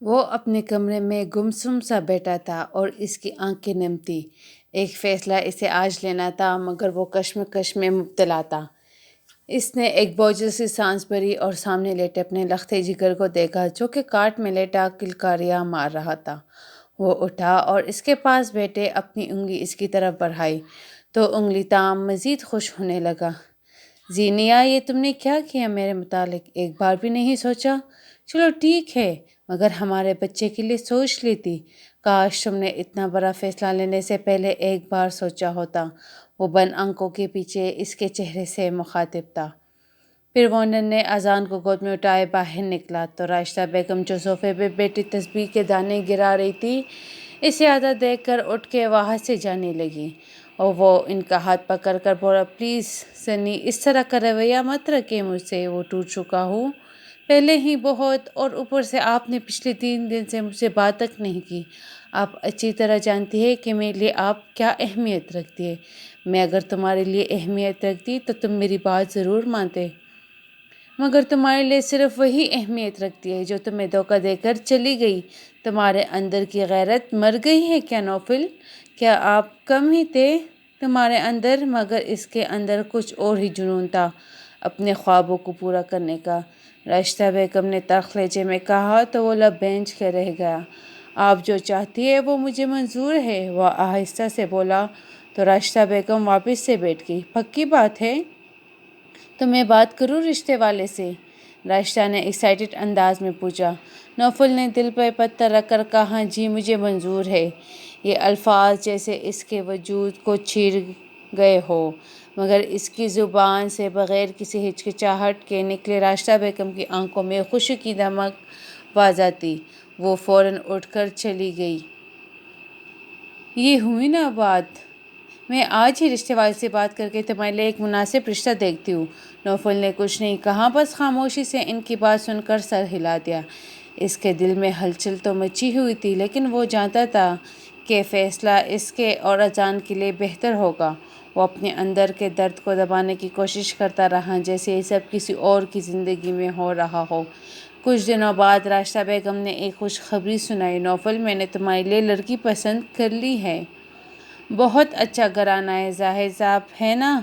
وہ اپنے کمرے میں گمسم سا بیٹھا تھا اور اس کی آنکھیں نم تھیں۔ ایک فیصلہ اسے آج لینا تھا مگر وہ کشمکش میں مبتلا تھا۔ اس نے ایک بوجھل سی سانس بھری اور سامنے لیٹے اپنے لختے جگر کو دیکھا جو کہ کاٹ میں لیٹا کلکاریاں مار رہا تھا۔ وہ اٹھا اور اس کے پاس بیٹھے اپنی انگلی اس کی طرف بڑھائی تو انگلی تام مزید خوش ہونے لگا۔ زینیا، یہ تم نے کیا کیا میرے متعلق؟ ایک بار بھی نہیں سوچا؟ چلو ٹھیک ہے، مگر ہمارے بچے کے لیے سوچ لیتی۔ کاش تم نے اتنا بڑا فیصلہ لینے سے پہلے ایک بار سوچا ہوتا۔ وہ بند آنکھوں کے پیچھے اس کے چہرے سے مخاطب تھا۔ پھر وہ ننھے اذان کو گود میں اٹھائے باہر نکلا تو راشدہ بیگم جو صوفے پہ بیٹھی تسبیح کے دانے گرا رہی تھی، اسے آتا دیکھ کر اٹھ کے وہاں سے جانے لگی اور وہ ان کا ہاتھ پکڑ کر بولا، پلیز سنی، اس طرح کا رویہ مت رکھیں مجھ سے، وہ ٹوٹ چکا ہوں پہلے ہی بہت، اور اوپر سے آپ نے پچھلے 3 دن سے مجھ سے بات تک نہیں کی۔ آپ اچھی طرح جانتی ہیں کہ میرے لیے آپ کیا اہمیت رکھتی ہے۔ میں اگر تمہارے لیے اہمیت رکھتی تو تم میری بات ضرور مانتے، مگر تمہارے لیے صرف وہی اہمیت رکھتی ہے جو تمہیں دھوکہ دے کر چلی گئی۔ تمہارے اندر کی غیرت مر گئی ہے کیا نوفل؟ کیا آپ کم ہی تھے تمہارے اندر؟ مگر اس کے اندر کچھ اور ہی جنون تھا اپنے خوابوں کو پورا کرنے کا۔ راشدہ بیگم نے تلخ لہجے میں کہا تو وہ لب بھینچ کے رہ گیا۔ آپ جو چاہتی ہیں وہ مجھے منظور ہے، وہ آہستہ سے بولا تو راشدہ بیگم واپس سے بیٹھ گئی۔ پکی بات ہے تو میں بات کروں رشتے والے سے؟ راشدہ نے ایکسائٹڈ انداز میں پوچھا۔ نوفل نے دل پہ پتھر رکھ کر کہا، جی مجھے منظور ہے۔ یہ الفاظ جیسے اس کے وجود کو چیر گئے ہوں، مگر اس کی زبان سے بغیر کسی ہچکچاہٹ کے نکلے۔ راشدہ بیگم کی آنکھوں میں خوشی کی دمک واضح تھی۔ وہ فوراً اٹھ کر چلی گئی۔ یہ ہوئی نا بات، میں آج ہی رشتے والے سے بات کر کے تمہارے لیے ایک مناسب رشتہ دیکھتی ہوں۔ نوفل نے کچھ نہیں کہا، بس خاموشی سے ان کی بات سن کر سر ہلا دیا۔ اس کے دل میں ہلچل تو مچی ہوئی تھی، لیکن وہ جانتا تھا کہ فیصلہ اس کے اور اذان کے لیے بہتر ہوگا۔ وہ اپنے اندر کے درد کو دبانے کی کوشش کرتا رہا جیسے یہ سب کسی اور کی زندگی میں ہو رہا ہو۔ کچھ دنوں بعد راشدہ بیگم نے ایک خوشخبری سنائی، نوفل، میں نے تمہارے لیے لڑکی پسند کر لی ہے۔ بہت اچھا گھرانہ ہے، زاہد صاحب ہے نا،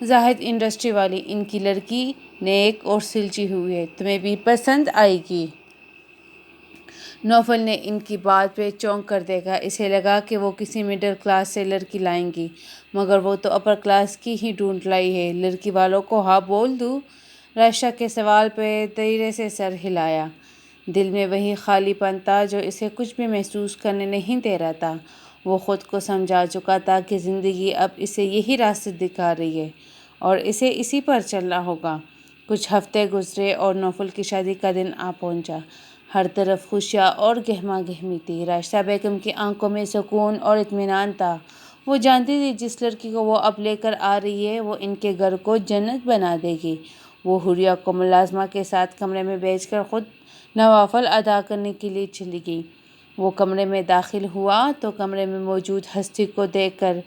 زاہد انڈسٹری والی، ان کی لڑکی نیک اور سلجھی ہوئی ہے، تمہیں بھی پسند آئے گی۔ نوفل نے ان کی بات پہ چونک کر دیکھا۔ اسے لگا کہ وہ کسی مڈل کلاس سے لڑکی لائیں گی، مگر وہ تو اپر کلاس کی ہی ڈھونڈ لائی ہے۔ لڑکی والوں کو ہاں بول دوں؟ راشدہ کے سوال پہ دھیرے سے سر ہلایا۔ دل میں وہی خالی پن تھا جو اسے کچھ بھی محسوس کرنے نہیں دے رہا تھا۔ وہ خود کو سمجھا چکا تھا کہ زندگی اب اسے یہی راستہ دکھا رہی ہے اور اسے اسی پر چلنا ہوگا۔ کچھ ہفتے گزرے اور نوفل کی شادی کا دن آ پہنچا۔ ہر طرف خوشیاں اور گہما گہمی تھی۔ راشدہ بیگم کی آنکھوں میں سکون اور اطمینان تھا۔ وہ جانتی تھی جس لڑکی کو وہ اب لے کر آ رہی ہے وہ ان کے گھر کو جنت بنا دے گی۔ وہ حریہ کو ملازمہ کے ساتھ کمرے میں بھیج کر خود نوافل ادا کرنے کے لیے چلی گئی۔ وہ کمرے میں داخل ہوا تو کمرے میں موجود ہستی کو دیکھ کر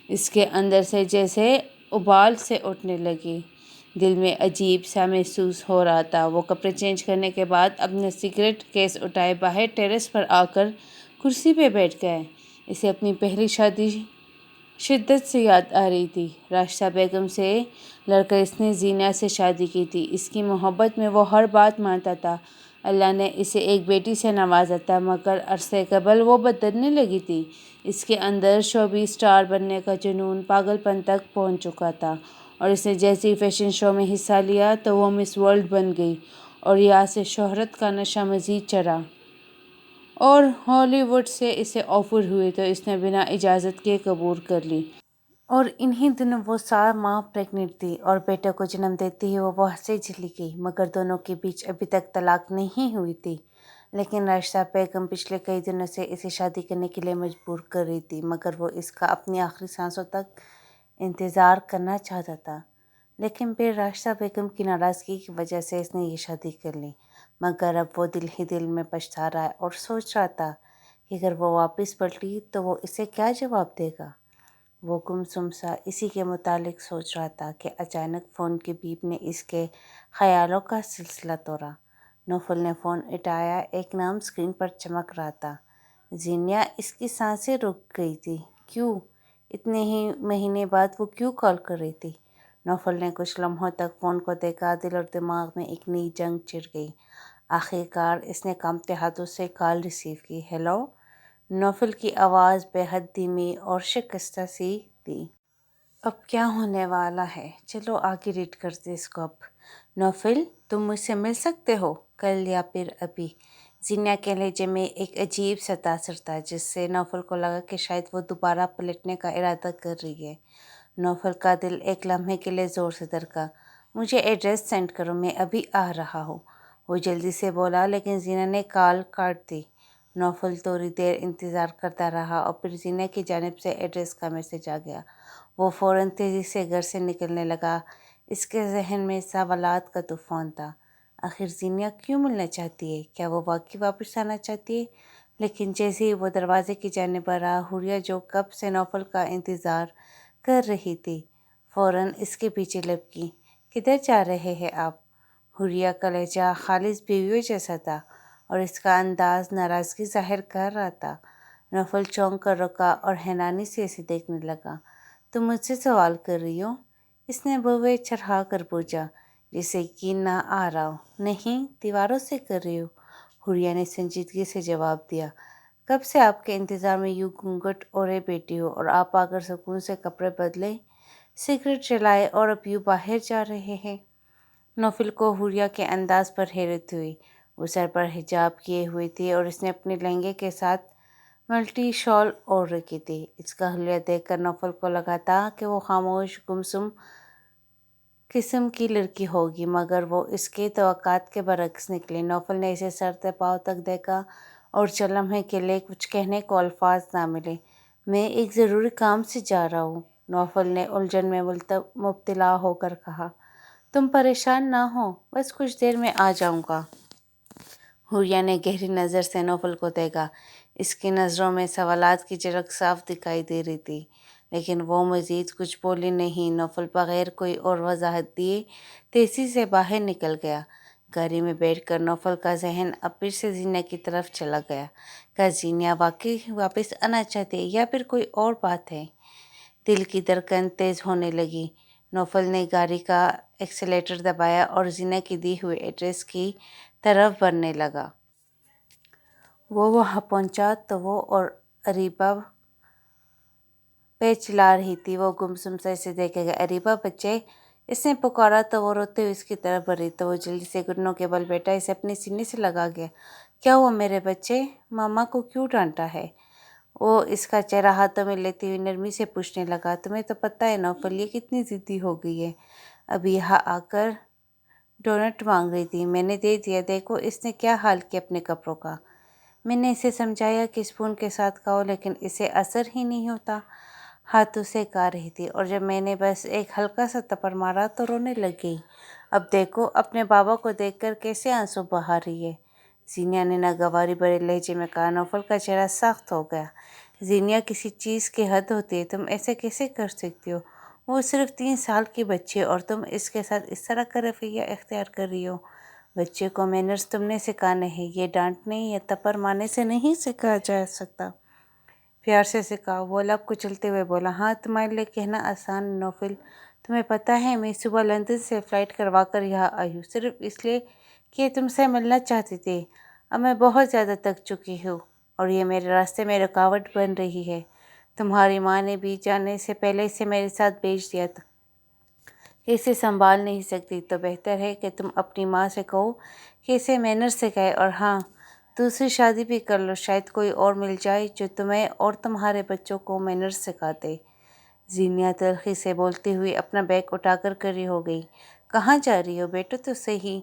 اس کے اندر سے جیسے ابال سے اٹھنے لگی۔ دل میں عجیب سا محسوس ہو رہا تھا۔ وہ کپڑے چینج کرنے کے بعد اپنا سگریٹ کیس اٹھائے باہر ٹیرس پر آ کر کرسی پہ بیٹھ گئے۔ اسے اپنی پہلی شادی شدت سے یاد آ رہی تھی۔ راشدہ بیگم سے لڑ کر اس نے زینیا سے شادی کی تھی۔ اس کی محبت میں وہ ہر بات مانتا تھا۔ اللہ نے اسے ایک بیٹی سے نوازا تھا، مگر عرصے قبل وہ بدلنے لگی تھی۔ اس کے اندر شوبی اسٹار بننے کا جنون پاگل پن تک پہنچ چکا تھا، اور اس نے جیسے ہی فیشن شو میں حصہ لیا تو وہ مس ورلڈ بن گئی اور یہاں سے شہرت کا نشہ مزید چڑھا اور ہالی ووڈ سے اسے آفر ہوئی تو اس نے بنا اجازت کے قبول کر لی۔ اور انہی دنوں وہ 7 ماہ پریگننٹ تھی اور بیٹے کو جنم دیتے ہی وہ وہاں سے چلی گئی، مگر دونوں کے بیچ ابھی تک طلاق نہیں ہوئی تھی۔ لیکن راشدہ بیگم پچھلے کئی دنوں سے اسے شادی کرنے کے لیے مجبور کر رہی تھی، مگر وہ اس کا اپنی آخری سانسوں تک انتظار کرنا چاہتا تھا۔ لیکن پھر راشدہ بیگم کی ناراضگی کی وجہ سے اس نے یہ شادی کر لی، مگر اب وہ دل ہی دل میں پچھتا رہا اور سوچ رہا تھا کہ اگر وہ واپس پلٹی تو وہ اسے کیا جواب دے گا۔ وہ گمسم سا اسی کے متعلق سوچ رہا تھا کہ اچانک فون کی بیپ نے اس کے خیالوں کا سلسلہ توڑا۔ نوفل نے فون اٹھایا۔ ایک نام اسکرین پر چمک رہا تھا، زینیا۔ اس کی سانسیں رک گئی تھی۔ کیوں؟ اتنے ہی مہینے بعد وہ کیوں کال کر رہی تھی؟ نوفل نے کچھ لمحوں تک فون کو دیکھا۔ دل اور دماغ میں ایک نئی جنگ چھڑ گئی۔ آخر کار اس نے کانپتے ہاتھوں سے کال ریسیو کی۔ ہیلو؟ نوفل کی آواز بے حد دھیمی اور شکستہ سی تھی۔ اب کیا ہونے والا ہے؟ چلو آگے ریڈ کرتے اس کو اب۔ نوفل، تم مجھ سے مل سکتے ہو؟ کل یا پھر ابھی؟ زینیا کے لہجے میں ایک عجیب سا تاثر تھا جس سے نوفل کو لگا کہ شاید وہ دوبارہ پلٹنے کا ارادہ کر رہی ہے۔ نوفل کا دل ایک لمحے کے لیے زور سے دھڑکا۔ مجھے ایڈریس سینڈ کرو، میں ابھی آ رہا ہوں، وہ جلدی سے بولا، لیکن زینیا نے کال کاٹ دی۔ نوفل تھوڑی دیر انتظار کرتا رہا اور پھر زینیا کی جانب سے ایڈریس کا میسج آ گیا۔ وہ فوراً تیزی سے گھر سے نکلنے لگا۔ اس کے ذہن میں سوالات کا طوفان تھا۔ آخر زینیا کیوں ملنا چاہتی ہے؟ کیا وہ واقعی واپس آنا چاہتی ہے؟ لیکن جیسے ہی وہ دروازے کی جانب بڑھا، حوریہ جو کب سے نوفل کا انتظار کر رہی تھی، فوراً اس کے پیچھے لپکی۔ کدھر جا رہے ہیں آپ؟ حوریہ کا لہجہ خالص بیویوں جیسا تھا اور اس کا انداز ناراضگی ظاہر کر رہا تھا۔ نوفل چونک کر رکا اور حیرانی سے اسے دیکھنے لگا۔ تم مجھ سے سوال کر رہی ہو؟ اس نے بھویں چڑھا کر پوچھا، جسے یقین نہ آ رہا ہو۔ نہیں، دیواروں سے کر رہی ہوں، حوریہ نے سنجیدگی سے جواب دیا۔ کب سے آپ کے انتظار میں یوں گھونگھٹ اوڑھے بیٹھی ہوں اور آپ آ کر سکون سے کپڑے بدلے، سگریٹ جلائے اور اب یوں باہر جا رہے ہیں؟ نوفل کو حوریہ کے انداز پر حیرت ہوئی۔ وہ سر پر حجاب کیے ہوئی تھی اور اس نے اپنے لہنگے کے ساتھ ملٹی شال اوڑھ رکھی تھی۔ اس کا حلیہ دیکھ کر نوفل کو لگا تھا کہ وہ خاموش، گمسم قسم کی لڑکی ہوگی، مگر وہ اس کی توقعات کے برعکس نکلی۔ نوفل نے اسے سر سے پاؤں تک دیکھا اور چند لمحے کے لیے کچھ کہنے کو الفاظ نہ ملے۔ میں ایک ضروری کام سے جا رہا ہوں، نوفل نے الجھن میں مبتلا ہو کر کہا۔ تم پریشان نہ ہو، بس کچھ دیر میں آ جاؤں گا۔ حوریہ نے گہری نظر سے نوفل کو دیکھا۔ اس کی نظروں میں سوالات کی جھلک صاف دکھائی دے رہی تھی، لیکن وہ مزید کچھ بولی نہیں۔ نوفل بغیر کوئی اور وضاحت دیے تیزی سے باہر نکل گیا۔ گاڑی میں بیٹھ کر نوفل کا ذہن اب پھر سے زینیا کی طرف چلا گیا۔ کیا زینیا واقعی واپس آنا چاہتی ہے یا پھر کوئی اور بات ہے؟ دل کی دھڑکن تیز ہونے لگی۔ نوفل نے گاڑی کا ایکسیلیٹر دبایا اور زینیا کی دی ہوئی ایڈریس کی طرف بڑھنے لگا۔ وہ وہاں پہنچا تو وہ اور اریبہ پیچ لا رہی تھی۔ وہ گمسم سے اسے دیکھے گا۔ اریبہ بچے، اس نے پکارا تو وہ روتے ہوئے اس کی طرف بڑھی تو وہ جلدی سے گھٹنوں کے بل بیٹھا، اسے اپنے سینے سے لگا گیا۔ کیا ہوا میرے بچے؟ ماما کو کیوں ڈانٹا ہے؟ وہ اس کا چہرہ ہاتھوں میں لیتے ہوئے نرمی سے پوچھنے لگا۔ تمہیں تو پتہ ہے نوفل، یہ کتنی ضدی ہو گئی ہے۔ ابھی یہاں آ کر ڈونٹ مانگ رہی تھی، میں نے دے دیا۔ دیکھو اس نے کیا حال کیا اپنے کپڑوں کا۔ میں نے اسے سمجھایا کہ اسپون کے ساتھ کھاؤ، لیکن اسے اثر ہی نہیں ہوتا۔ ہاتھوں سے کھا رہی تھی اور جب میں نے بس ایک ہلکا سا تھپڑ مارا تو رونے لگ گئی۔ اب دیکھو اپنے بابا کو دیکھ کر کیسے آنسو بہا رہی ہے، زینیا نے ناگواری بھرے لہجے میں کہا۔ نوفل کا چہرہ سخت ہو گیا۔ زینیا، کسی چیز کی حد ہوتی ہے، تم ایسے کیسے کر سکتی ہو؟ وہ صرف 3 سال کی بچی ہے اور تم اس کے ساتھ اس طرح کا رویہ اختیار کر رہی ہو۔ بچے کو مینرز تم نے سکھانے ہیں، یہ ڈانٹنے یا تھپڑ مارنے سے نہیں سکھایا جا سکتا۔ پیار سے سکھاؤ، وہ لب کچلتے ہوئے بولا۔ ہاں، تمہارے لیے کہنا آسان ہے نوفل، تمہیں پتہ ہے میں صبح لندن سے فلائٹ کروا کر یہاں آئی ہوں، صرف اس لیے کہ تم سے ملنا چاہتی تھی۔ اب میں بہت زیادہ تھک چکی ہوں اور یہ میرے راستے میں رکاوٹ بن رہی ہے۔ تمہاری ماں نے بھی جانے سے پہلے اسے میرے ساتھ بھیج دیا تھا کہ اسے سنبھال نہیں سکتی، تو بہتر ہے کہ تم اپنی ماں سے کہو کہ اسے مینرز سکھائے، اور ہاں، دوسری شادی بھی کر لو، شاید کوئی اور مل جائے جو تمہیں اور تمہارے بچوں کو مینرز سکھا دے۔ زینیا تلخی سے بولتی ہوئی اپنا بیگ اٹھا کر کھڑی ہو گئی۔ کہاں جا رہی ہو؟ بیٹھو تو صحیح،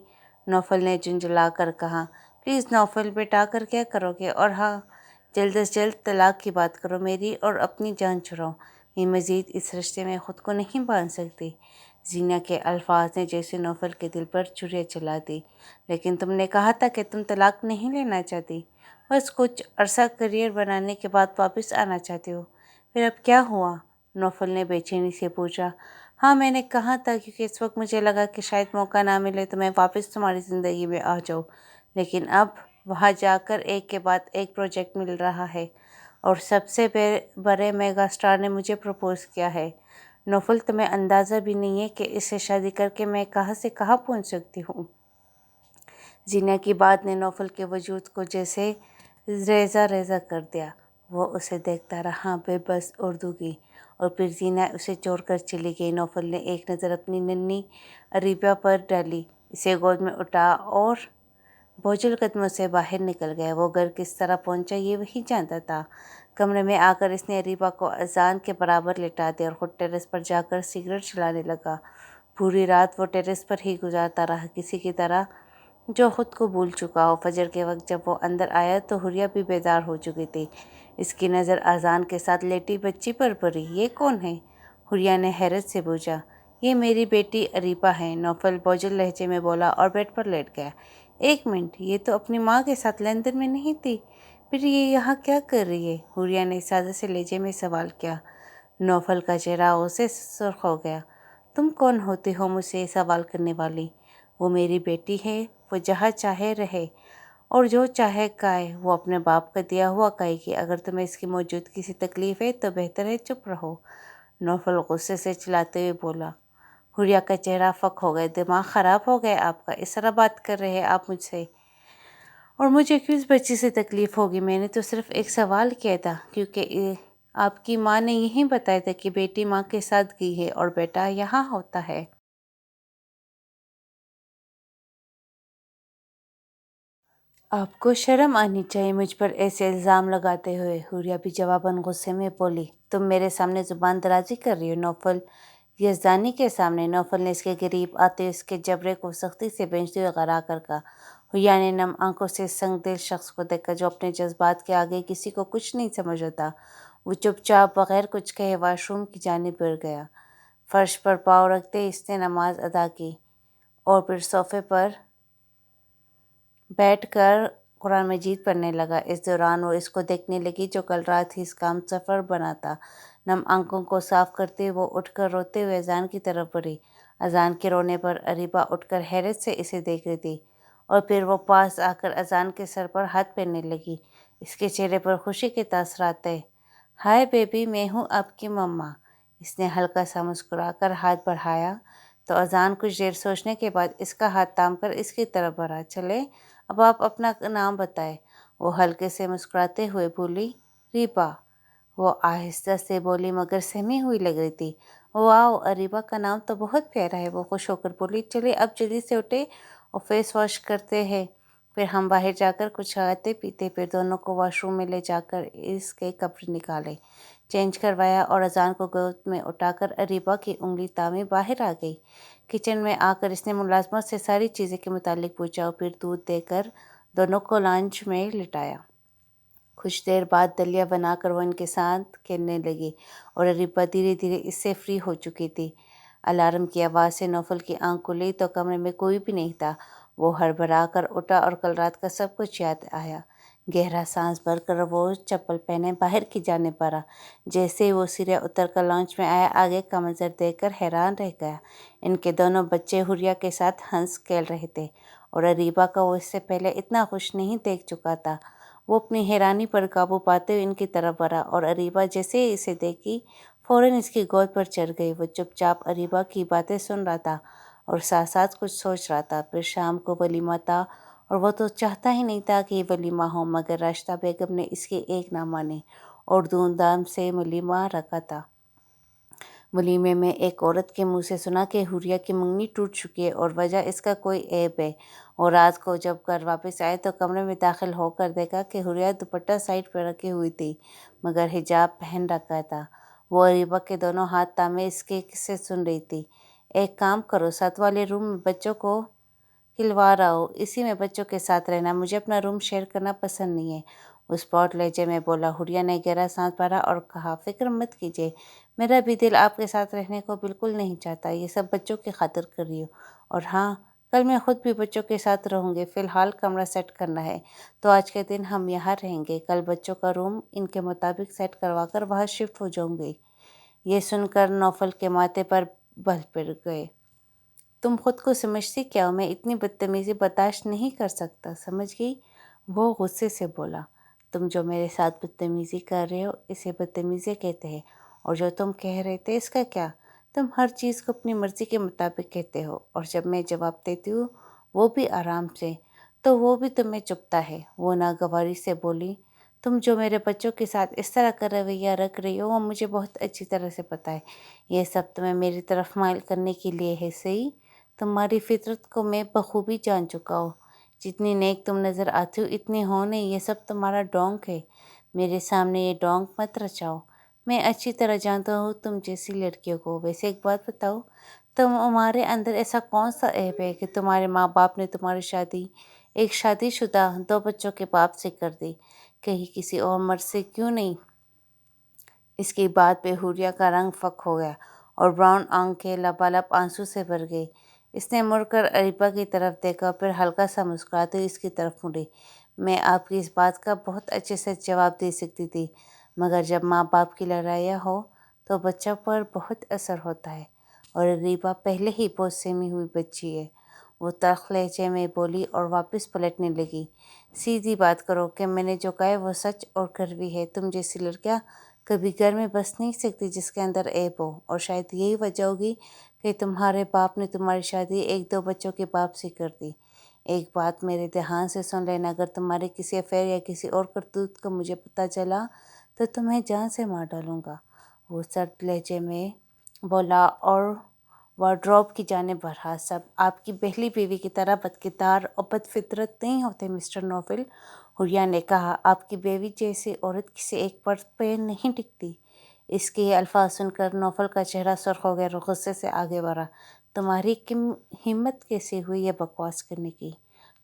نوفل نے جھنجھلا کر کہا۔ پلیز نوفل، بیٹا کر کیا کرو گے؟ اور ہاں، جلد از جلد طلاق کی بات کرو، میری اور اپنی جان چھڑاؤ، میں مزید اس رشتے میں خود کو نہیں باندھ سکتی۔ زینیا کے الفاظ نے جیسے نوفل کے دل پر چھریاں چلا دی۔ لیکن تم نے کہا تھا کہ تم طلاق نہیں لینا چاہتی، بس کچھ عرصہ کیریئر بنانے کے بعد واپس آنا چاہتی ہو۔ پھر اب کیا ہوا؟ نوفل نے بے چینی سے پوچھا۔ ہاں، میں نے کہا تھا کیونکہ اس وقت مجھے لگا کہ شاید موقع نہ ملے تو میں واپس تمہاری زندگی میں آ جاؤں، لیکن اب وہاں جا کر ایک کے بعد ایک پروجیکٹ مل رہا ہے اور سب سے بڑے میگا سٹار نے مجھے پرپوز کیا ہے۔ نوفل، تمہیں اندازہ بھی نہیں ہے کہ اس سے شادی کر کے میں کہاں سے کہاں پہنچ سکتی ہوں۔ زینہ کی بات نے نوفل کے وجود کو جیسے ریزہ ریزہ کر دیا۔ وہ اسے دیکھتا رہا بے بس اور دگی، اور پھر زینہ اسے چھوڑ کر چلی گئی۔ نوفل نے ایک نظر اپنی ننھی اریبہ پر ڈالی، اسے گود میں اٹھا اور بوجھل قدموں سے باہر نکل گیا۔ وہ گھر کس طرح پہنچا یہ وہی جانتا تھا۔ کمرے میں آ کر اس نے اریبہ کو اذان کے برابر لٹا دیا اور خود ٹیرس پر جا کر سگریٹ جلانے لگا۔ پوری رات وہ ٹیرس پر ہی گزارتا رہا، کسی کی طرح جو خود کو بھول چکا ہو۔ فجر کے وقت جب وہ اندر آیا تو حریہ بھی بیدار ہو چکی تھی۔ اس کی نظر اذان کے ساتھ لیٹی بچی پر پڑی۔ یہ کون ہے؟ حریہ نے حیرت سے پوچھا۔ یہ میری بیٹی اریبہ ہے، نوفل بوجھل لہجے میں بولا اور بیڈ پر لیٹ گیا۔ ایک منٹ، یہ تو اپنی ماں کے ساتھ لندن میں نہیں تھی، پھر یہ یہاں کیا کر رہی ہے؟ حریہ نے سادے سے لہجے میں سوال کیا۔ نوفل کا چہرہ غصے سے سرخ ہو گیا۔ تم کون ہوتی ہو مجھ سے یہ سوال کرنے والی؟ وہ میری بیٹی ہے، وہ جہاں چاہے رہے اور جو چاہے کھائے، وہ اپنے باپ کا دیا ہوا کھائے گی۔ اگر تمہیں اس کی موجودگی سے تکلیف ہے تو بہتر ہے چپ رہو، نوفل غصے سے چلاتے ہوئے بولا۔ حریہ کا چہرہ فک ہو گیا۔ دماغ خراب ہو گیا آپ کا؟ اس طرح بات کر رہے ہیں آپ مجھ سے؟ اور مجھے کیوں اس بچی سے تکلیف ہوگی؟ میں نے تو صرف ایک سوال کیا تھا، کیونکہ آپ کی ماں نے یہی بتایا تھا کہ بیٹی ماں کے ساتھ گئی ہے اور بیٹا یہاں ہوتا ہے۔ آپ کو شرم آنی چاہیے مجھ پر ایسے الزام لگاتے ہوئے، حریہ بھی جواباً غصے میں بولی۔ تم میرے سامنے زبان درازی کر رہی ہو نوفل، یزدانی کے سامنے؟ نوفل نے اس کے قریب آتے ہوئے اس کے جبڑے کو سختی سے بھینچتے ہوئے غرا کر کہا۔ حریہ نے نم آنکھوں سے سنگ دل شخص کو دیکھا جو اپنے جذبات کے آگے کسی کو کچھ نہیں سمجھ ہوتا۔ وہ چپ چاپ بغیر کچھ کہے واش روم کی جانب بڑھ گیا۔ فرش پر پاؤں رکھتے اس نے نماز ادا کی اور پھر صوفے پر بیٹھ کر قرآن مجید پڑھنے لگا۔ اس دوران وہ اس کو دیکھنے لگی جو کل رات ہی اس کا ہمسفر بنا تھا۔ نم آنکھوں کو صاف کرتے وہ اٹھ کر روتے ہوئے اذان کی طرف بڑھی۔ اذان کے رونے پر اریبہ اٹھ کر حیرت سے اسے دیکھ رہی تھی اور پھر وہ پاس آ کر اذان کے سر پر ہاتھ پھیرنے لگی۔ اس کے چہرے پر خوشی کے تاثرات تھے۔ ہائے بیبی، میں ہوں آپ کی مما۔ اس نے ہلکا سا مسکرا کر ہاتھ بڑھایا تو اذان کچھ دیر سوچنے کے بعد اس کا ہاتھ تھام کر اس کی طرف بڑھا۔ چلے اب آپ اپنا نام بتائیں، وہ ہلکے سے مسکراتے ہوئے بولی۔ ریبا، وہ آہستہ سے بولی مگر سہمی ہوئی لگ رہی تھی۔ واو، اریبہ کا نام تو بہت پیارا ہے، وہ خوش ہو کر بولی۔ چلے اب جلدی سے اٹھے اور فیس واش کرتے ہیں، پھر ہم باہر جا کر کچھ کھاتے پیتے۔ پھر دونوں کو واش روم میں لے جا کر اس کے کپڑے نکالے، چینج کروایا اور اذان کو گود میں اٹھا کر اریبہ کی انگلی تھامے باہر آ گئی۔ کچن میں آ کر اس نے ملازمت سے ساری چیزوں کے متعلق پوچھا اور پھر دودھ دے کر دونوں کو لانچ میں لٹایا۔ کچھ دیر بعد دلیا بنا کر وہ ان کے ساتھ کھیلنے لگی اور اریبہ دھیرے دھیرے اس سے فری ہو چکی تھی۔ الارم کی آواز سے نوفل کی آنکھ کھلی تو کمرے میں کوئی بھی نہیں تھا۔ وہ ہڑبڑا کر اٹھا اور کل رات کا سب کچھ یاد آیا۔ گہرا سانس بھر کر وہ چپل پہنے باہر کی جانب بڑھا۔ جیسے ہی وہ سیڑھیاں اتر کر لانچ میں آیا، آگے کا منظر دیکھ کر حیران رہ گیا۔ ان کے دونوں بچے حریہ کے ساتھ ہنس کھیل رہے تھے اور اریبہ کو وہ اس سے پہلے اتنا خوش نہیں دیکھ چکا تھا۔ وہ اپنی حیرانی پر قابو پاتے ہوئے ان کی طرف بڑھا اور اریبہ جیسے ہی اسے دیکھی فوراً اس کی گود پر چڑھ گئی۔ وہ چپ چاپ اریبہ کی باتیں سن رہا تھا اور ساتھ ساتھ کچھ سوچ رہا تھا۔ پھر شام کو ولیمہ تھا اور وہ تو چاہتا ہی نہیں تھا کہ یہ ولیمہ ہو، مگر راشدہ بیگم نے اس کی ایک نہ مانی اور دھوم دھام سے ولیمہ رکھا تھا۔ ولیمے میں ایک عورت کے منہ سے سنا کہ حریہ کی منگنی ٹوٹ چکی ہے اور وجہ اس کا کوئی عیب ہے۔ اور رات کو جب گھر واپس آئے تو کمرے میں داخل ہو کر دیکھا کہ حریہ دوپٹہ سائیڈ پر رکھی ہوئی تھی مگر حجاب پہن رکھا تھا۔ وہ اریبہ کے دونوں ہاتھ تھامے اس کے قصے سن رہی تھی۔ ایک کام کرو، ساتھ والے روم میں بچوں کو کھلوا رہا ہو، اسی میں بچوں کے ساتھ رہنا، مجھے اپنا روم شیئر کرنا پسند نہیں ہے، اس پاٹ لہجے میں بولا۔ حریہ نے گہرا سانس بھرا اور کہا، فکر مت کیجیے، میرا بھی دل آپ کے ساتھ رہنے کو بالکل نہیں چاہتا، یہ سب بچوں کی خاطر کر رہی ہوں، اور ہاں کل میں خود بھی بچوں کے ساتھ رہوں گی۔ فی الحال کمرہ سیٹ کرنا ہے تو آج کے دن ہم یہاں رہیں گے، کل بچوں کا روم ان کے مطابق سیٹ کروا کر وہاں شفٹ ہو جاؤں گی۔ یہ سن کر نوفل کے ماتھے پر بل پڑ گئے۔ تم خود کو سمجھتی کیا ہو؟ میں اتنی بدتمیزی برداشت نہیں کر سکتا، سمجھ گئی؟ وہ غصے سے بولا۔ تم جو میرے ساتھ بدتمیزی کر رہے ہو اسے بدتمیزی کہتے ہیں، اور جو تم کہہ رہے تھے اس کا کیا؟ تم ہر چیز کو اپنی مرضی کے مطابق کہتے ہو، اور جب میں جواب دیتی ہوں وہ بھی آرام سے، تو وہ بھی تمہیں چبھتا ہے۔ وہ ناگواری سے بولی۔ تم جو میرے بچوں کے ساتھ اس طرح کا رویہ رکھ رہی ہو وہ مجھے بہت اچھی طرح سے پتہ ہے۔ یہ سب تمہیں میری طرف مائل کرنے کے لیے ہے، صحیح؟ تمہاری فطرت کو میں بخوبی جان چکا ہوں۔ جتنی نیک تم نظر آتی ہو اتنی ہو نہیں، یہ سب تمہارا ڈونک ہے۔ میرے سامنے یہ ڈونک مت رچاؤ۔ میں اچھی طرح جانتا ہوں تم جیسی لڑکیوں کو۔ ویسے ایک بات بتاؤ، تمہارے اندر ایسا کون سا عیب ہے کہ تمہارے ماں باپ نے تمہاری شادی ایک شادی شدہ 2 بچوں کے باپ سے کر دی، کہیں کسی اور مرد سے کیوں نہیں؟ اس کی بات پہ حوریہ کا رنگ فک ہو گیا اور براؤن آنکھیں لبالب آنسو سے بھر گئی۔ اس نے مڑ کر اریبہ کی طرف دیکھا، پھر ہلکا سا مسکراتے ہوئے اس کی طرف مڑی۔ میں آپ کی اس بات کا بہت اچھے سے جواب دے سکتی تھی، مگر جب ماں باپ کی لڑائیاں ہو تو بچوں پر بہت اثر ہوتا ہے، اور اریبہ پہلے ہی بہت سہمی ہوئی بچی ہے، وہ تلخ لہجے میں بولی اور واپس پلٹنے لگی۔ سیدھی بات کرو کہ میں نے جو کہا ہے وہ سچ اور کڑوی ہے۔ تم جیسی لڑکیاں کبھی گھر میں بس نہیں سکتی جس کے اندر عیب ہو، اور شاید یہی وجہ ہوگی کہ تمہارے باپ نے تمہاری شادی 1-2 بچوں کے باپ سے کر دی۔ ایک بات میرے دھیان سے سن لینا، اگر تمہارے کسی افیئر یا کسی اور کرتوت کا مجھے پتہ چلا تو تمہیں جان سے مار ڈالوں گا، وہ سرد لہجے میں بولا اور وارڈروب کی جانب بڑھا۔ سب آپ کی پہلی بیوی کی طرح بدکردار اور بد فطرت نہیں ہوتے مسٹر نوفل، حوریہ نے کہا۔ آپ کی بیوی جیسی عورت کسی ایک مرد پہ نہیں ٹکتی۔ اس کے یہ الفاظ سن کر نوفل کا چہرہ سرخ ہو گیا اور غصے سے آگے بڑھا۔ تمہاری ہمت کیسے ہوئی یہ بکواس کرنے کی؟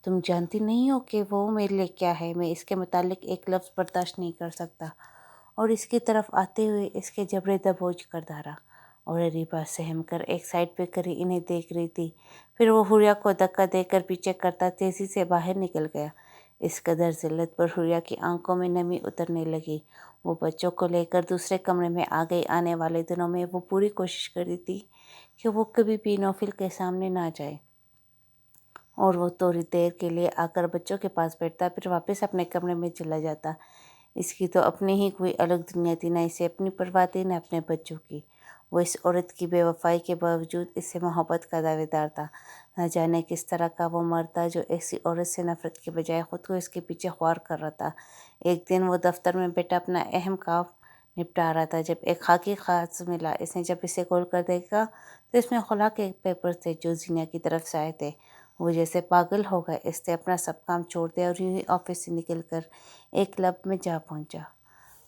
تم جانتی نہیں ہو کہ وہ میرے لیے کیا ہے؟ میں اس کے متعلق ایک لفظ برداشت نہیں کر سکتا، اور اس کی طرف آتے ہوئے اس کے جبڑے دبوچ کر دھارا، اور اریبہ سہم کر ایک سائڈ پہ کری انہیں دیکھ رہی تھی۔ پھر وہ حوریہ کو دھکا دے کر پیچھے کرتا تیزی سے باہر نکل گیا۔ اس قدر ذلت پر حوریہ کی آنکھوں میں نمی اترنے لگی۔ وہ بچوں کو لے کر دوسرے کمرے میں آ گئی۔ آنے والے دنوں میں وہ پوری کوشش کرتی تھی کہ وہ کبھی بھی نوفل کے سامنے نہ جائے، اور وہ تھوڑی دیر کے لیے آ کر بچوں کے پاس بیٹھتا، پھر واپس اپنے کمرے میں چلا جاتا۔ اس کی تو اپنی ہی کوئی الگ دنیا تھی، نہ اسے اپنی پرواہ تھی نہ اپنے بچوں کی۔ وہ اس عورت کی بے وفائی کے باوجود اس سے محبت کا دعویدار دار تھا۔ نہ جانے کس طرح کا وہ مرد تھا جو ایسی عورت سے نفرت کے بجائے خود کو اس کے پیچھے خوار کر رہا تھا۔ ایک دن وہ دفتر میں بیٹھا اپنا اہم کام نپٹا رہا تھا، جب ایک خاکی خط ملا۔ اس نے جب اسے کھول کر دیکھا تو اس میں خلا کے پیپرز تھے جو زینہ کی طرف سے آئے تھے۔ وہ جیسے پاگل ہو گئے۔ اس نے اپنا سب کام چھوڑ دیا اور یوں ہی آفس سے نکل کر ایک کلب میں جا پہنچا۔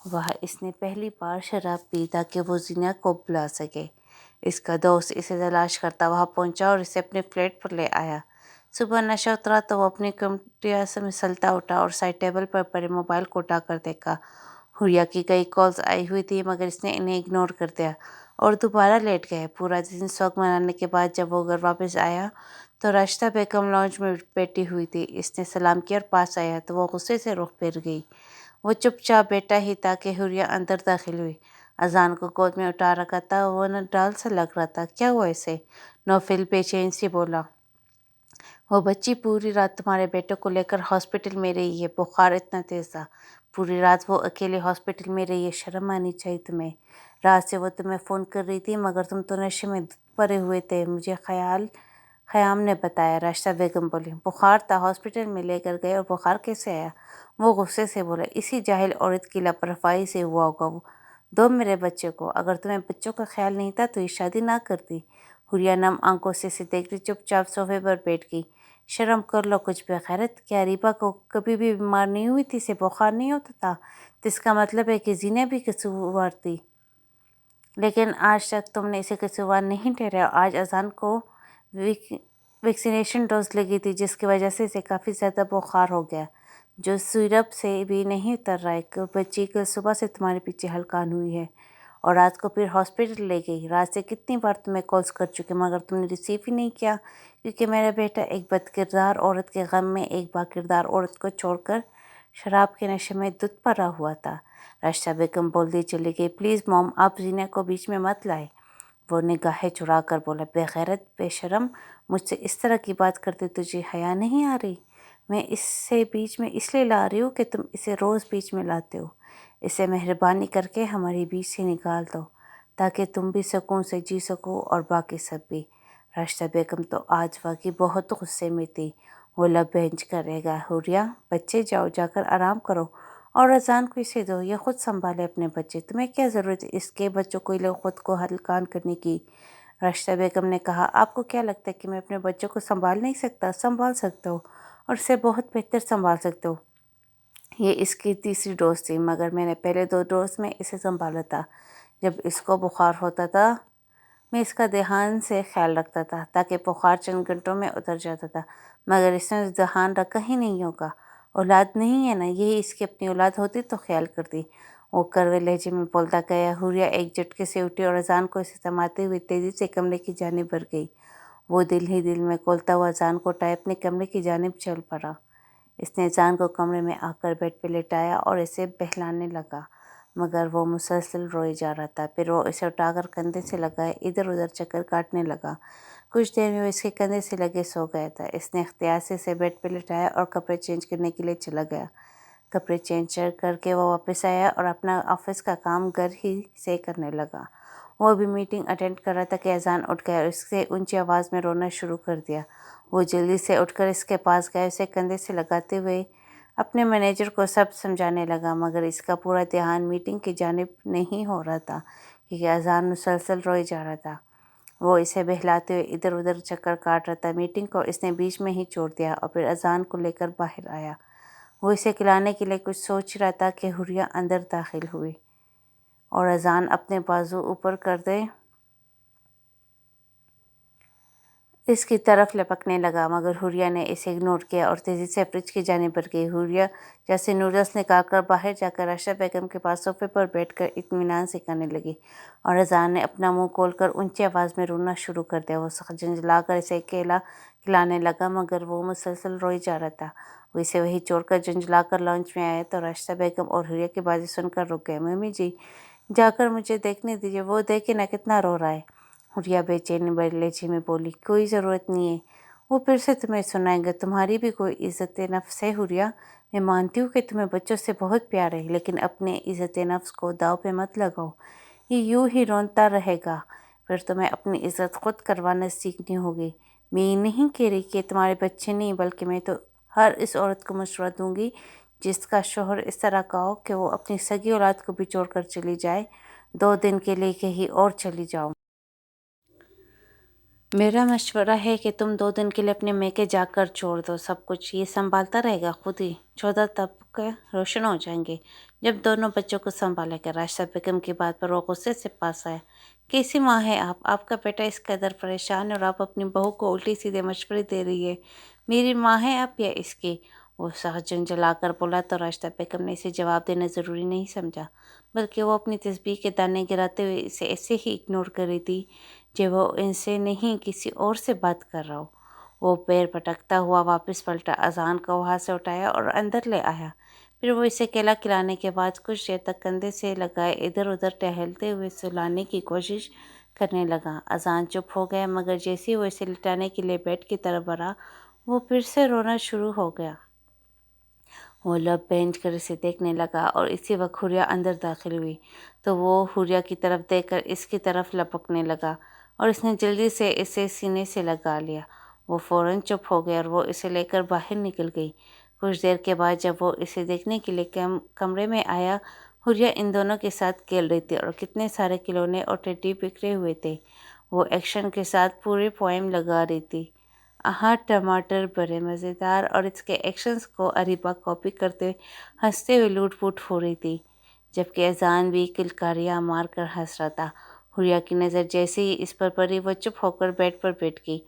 وہاں اس نے پہلی بار شراب پی تاکہ وہ زینہ کو بلا سکے۔ اس کا دوست اسے تلاش کرتا وہاں پہنچا اور اسے اپنے فلیٹ پر لے آیا۔ صبح نشہ اترا تو وہ اپنی کمٹیا سے مسلتا اٹھا اور سائڈ ٹیبل پر پڑے موبائل کو اٹھا کر دیکھا۔ حوریہ کی کئی کالز آئی ہوئی تھی، مگر اس نے انہیں اگنور کر دیا اور دوبارہ لیٹ گئے۔ پورا دن سوگ منانے کے بعد جب وہ گھر واپس آیا تو راشدہ بیگم لاؤنج میں بیٹھی ہوئی تھی۔ اس نے سلام کیا اور پاس آیا تو وہ غصے سے رخ پھیر گئی۔ وہ چپ چاپ بیٹھا ہی تھا کہ حوریہ اندر داخل ہوئی۔ اذان کو گود میں اٹھا رکھا تھا، وہ نہ ڈال سا لگ رہا تھا۔ کیا ہوا اسے؟ نوفل بے چین سے بولا۔ وہ بچی پوری رات تمہارے بیٹے کو لے کر ہاسپٹل میں رہی ہے، بخار اتنا تیز تھا۔ پوری رات وہ اکیلے ہاسپٹل میں رہی ہے، شرم آنی چاہیے تمہیں۔ رات سے وہ تمہیں فون کر رہی تھی مگر تم تو نشے میں پڑے ہوئے تھے، مجھے خیام نے بتایا، راشدہ بیگم بولی۔ بخار تھا، ہاسپٹل میں لے کر گئے، اور بخار کیسے آیا؟ وہ غصے سے بولا۔ اسی جاہل عورت کی لاپرواہی سے ہوا ہوگا۔ وہ دو میرے بچے کو، اگر تمہیں بچوں کا خیال نہیں تھا تو یہ شادی نہ کرتی۔ حوریہ نم آنکھوں سے اسے دیکھتی چپ چاپ صوفے پر بیٹھ گئی۔ شرم کر لو کچھ بھی خیرت، کیا اریبہ کو کبھی بھی بیمار نہیں ہوئی تھی؟ اسے بخار نہیں ہوتا تھا تو اس کا مطلب ہے کہ زینہ بھی قصوروار تھی، لیکن آج تک تم نے اسے قصوروار نہیں ٹھہرایا۔ آج اذان کو ویکسینیشن ڈوز لگی تھی جس کی وجہ سے اسے کافی زیادہ بخار ہو گیا جو سیرپ سے بھی نہیں اتر رہا ہے۔ بچی کل صبح سے تمہارے پیچھے ہلکان ہوئی ہے اور رات کو پھر ہاسپٹل لے گئی۔ رات سے کتنی بار تمہیں کالز کر چکے مگر تم نے ریسیو ہی نہیں کیا، کیونکہ میرا بیٹا ایک بد کردار عورت کے غم میں ایک با کردار عورت کو چھوڑ کر شراب کے نشے میں دھت پڑا ہوا تھا۔ راشدہ بیگم بولتی چلی گئی، پلیز موم، آپ زینہ کو بیچ میں مت لائیں۔ وہ نگاہیں چرا کر بولا، بے غیرت، بے شرم، مجھ سے اس طرح کی بات کرتے تجھے حیا نہیں آ رہی؟ میں اسے بیچ میں اس لیے لا رہی ہوں کہ تم اسے روز بیچ میں لاتے ہو۔ اسے مہربانی کر کے ہمارے بیچ سے نکال دو تاکہ تم بھی سکون سے جی سکو اور باقی سب بھی۔ راشدہ بیگم تو آج واقعی بہت غصے میں تھی۔ وہ لب بینچ کر رہ گیا، حوریہ بچے جاؤ، جا کر آرام کرو اور اذان کو اسے دو، یہ خود سنبھالے اپنے بچے، تمہیں کیا ضرورت ہے اس کے بچوں کو لے خود کو ہلکان کرنے کی؟ راشدہ بیگم نے کہا، آپ کو کیا لگتا ہے کہ میں اپنے بچوں کو سنبھال نہیں سکتا؟ سنبھال سکتا ہوں اور اسے بہت بہتر سنبھال سکتا ہوں۔ یہ اس کی تیسری ڈوز تھی، مگر میں نے پہلے 2 ڈوز میں اسے سنبھالا تھا۔ جب اس کو بخار ہوتا تھا میں اس کا دھیان سے خیال رکھتا تھا تاکہ بخار چند گھنٹوں میں اتر جاتا تھا، مگر اس نے دھیان رکھا ہی نہیں ہوگا۔ اولاد نہیں ہے نا، یہی اس کی اپنی اولاد ہوتی تو خیال کرتی۔ وہ کڑوے لہجے میں بولتا گیا۔ حوریہ ایک جھٹکے سے اٹھی اور اذان کو اسے سماتے ہوئے تیزی سے کمرے کی جانب بڑھ گئی۔ وہ دل ہی دل میں کھولتا ہوا اذان کو اٹھائے اپنے کمرے کی جانب چل پڑا۔ اس نے اذان کو کمرے میں آ کر بیڈ پہ لٹایا اور اسے بہلانے لگا، مگر وہ مسلسل روئے جا رہا تھا۔ پھر وہ اسے اٹھا کر کندھے سے لگائے ادھر ادھر چکر کاٹنے لگا۔ کچھ دیر میں وہ اس کے کندھے سے لگے سو گیا تھا۔ اس نے اختیار سے اسے بیڈ پہ لٹایا اور کپڑے چینج کرنے کے لیے چلا گیا۔ کپڑے چینج کر کے وہ واپس آیا اور اپنا آفس کا کام گھر ہی سے کرنے لگا۔ وہ ابھی میٹنگ اٹینڈ کر رہا تھا کہ اذان اٹھ گیا اور اس سے اونچی آواز میں رونا شروع کر دیا۔ وہ جلدی سے اٹھ کر اس کے پاس گیا، اسے کندھے سے لگاتے ہوئے اپنے مینیجر کو سب سمجھانے لگا، مگر اس کا پورا دھیان میٹنگ کی جانب نہیں ہو رہا تھا کیونکہ اذان مسلسل روئے جا رہا تھا۔ وہ اسے بہلاتے ہوئے ادھر ادھر چکر کاٹ رہا تھا۔ میٹنگ کو اس نے بیچ میں ہی چھوڑ دیا اور پھر اذان کو لے کر باہر آیا۔ وہ اسے کھلانے کے لیے کچھ سوچ رہا تھا کہ حوریہ اندر داخل ہوئی اور اذان اپنے بازو اوپر کر دے اس کی طرف لپکنے لگا، مگر حوریہ نے اسے اگنور کیا اور تیزی سے فریج کی جانب بڑھ گئی۔ حوریہ جیسے نوڈلس نکال کر باہر جا کر راشدہ بیگم کے پاس صوفے پر بیٹھ کر اطمینان سے کھانے لگی اور اذان نے اپنا منہ کھول کر اونچی آواز میں رونا شروع کر دیا۔ وہ سخت جھنجھلا کر اسے کھلانے لگا، مگر وہ مسلسل روئے جا رہا تھا۔ وہ اسے وہیں چھوڑ کر جھنجھلا کر لاؤنج میں آیا تو راشدہ بیگم اور حوریہ کی باتیں سن کر رک گئے۔ ممی جی، جا کر مجھے دیکھنے دیجیے، وہ دیکھے نا کتنا رو رہا ہے۔ حوریہ بے چین بڑے لہجے میں بولی، کوئی ضرورت نہیں ہے، وہ پھر سے تمہیں سنائیں گے، تمہاری بھی کوئی عزت نفس ہے حوریہ۔ میں مانتی ہوں کہ تمہیں بچوں سے بہت پیار ہے، لیکن اپنے عزت نفس کو داؤ پہ مت لگاؤ، یہ یوں ہی رونتا رہے گا، پھر تمہیں اپنی عزت خود کروانا سیکھنی ہوگی۔ میں یہ نہیں کہہ رہی کہ تمہارے بچے نہیں، بلکہ میں تو ہر اس عورت کو مشورہ دوں گی جس کا شوہر اس طرح کا ہو کہ وہ اپنی سگی اولاد کو بھی چھوڑ کر چلی جائے، 2 دن کے لیے کہیں اور چلی جاؤ۔ میرا مشورہ ہے کہ تم 2 دن کے لیے اپنے میکے جا کر چھوڑ دو، سب کچھ یہ سنبھالتا رہے گا خود ہی، 14 طبقے روشن ہو جائیں گے جب دونوں بچوں کو سنبھالے گا۔ راشدہ بیگم کی بات پر وہ غصے سے پاس آیا۔ کیسی ماں ہے آپ کا بیٹا اس قدر پریشان ہے اور آپ اپنی بہو کو الٹی سیدھے مشورے دے رہی ہے، میری ماں ہے آپ یا اس کی؟ وہ سخت جھنجھلا کر بولا تو راشدہ بیگم نے اسے جواب دینا ضروری نہیں سمجھا، بلکہ وہ اپنی تسبیح کے دانے گراتے ہوئے اسے ایسے ہی اگنور کر رہی تھی جب وہ ان سے نہیں کسی اور سے بات کر رہا ہو۔ وہ پیر پٹکتا ہوا واپس پلٹا، اذان کو وہاں سے اٹھایا اور اندر لے آیا۔ پھر وہ اسے کیلا کھلانے کے بعد کچھ دیر تک کندھے سے لگائے ادھر ادھر ٹہلتے ہوئے سلانے کی کوشش کرنے لگا۔ اذان چپ ہو گیا، مگر جیسے ہی وہ اسے لٹانے کے لیے بیڈ کی طرف بڑھا، وہ پھر سے رونا شروع ہو گیا۔ وہ لب بینچ کر اسے دیکھنے لگا اور اسی وقت حوریہ اندر داخل ہوئی تو وہ حوریہ کی طرف دیکھ کر اس کی طرف لپکنے لگا اور اس نے جلدی سے اسے سینے سے لگا لیا۔ وہ فوراً چپ ہو گیا اور وہ اسے لے کر باہر نکل گئی۔ کچھ دیر کے بعد جب وہ اسے دیکھنے کے لیے کمرے میں آیا، حوریہ ان دونوں کے ساتھ کھیل رہی تھی اور کتنے سارے کھلونے اور ٹیڈی بکھرے ہوئے تھے۔ وہ ایکشن کے ساتھ پوری پوئم لگا رہی تھی، آہا ٹماٹر بڑے مزیدار، اور اس کے ایکشنز کو اریبہ کاپی کرتے ہنستے ہوئے لوٹ پوٹ ہو رہی تھی، جبکہ اذان بھی کلکاریاں مار کر ہنس رہا تھا۔ حوریہ کی نظر جیسے ہی اس پر پڑی، وہ چپ ہو کر بیڈ پر بیٹھ گئی۔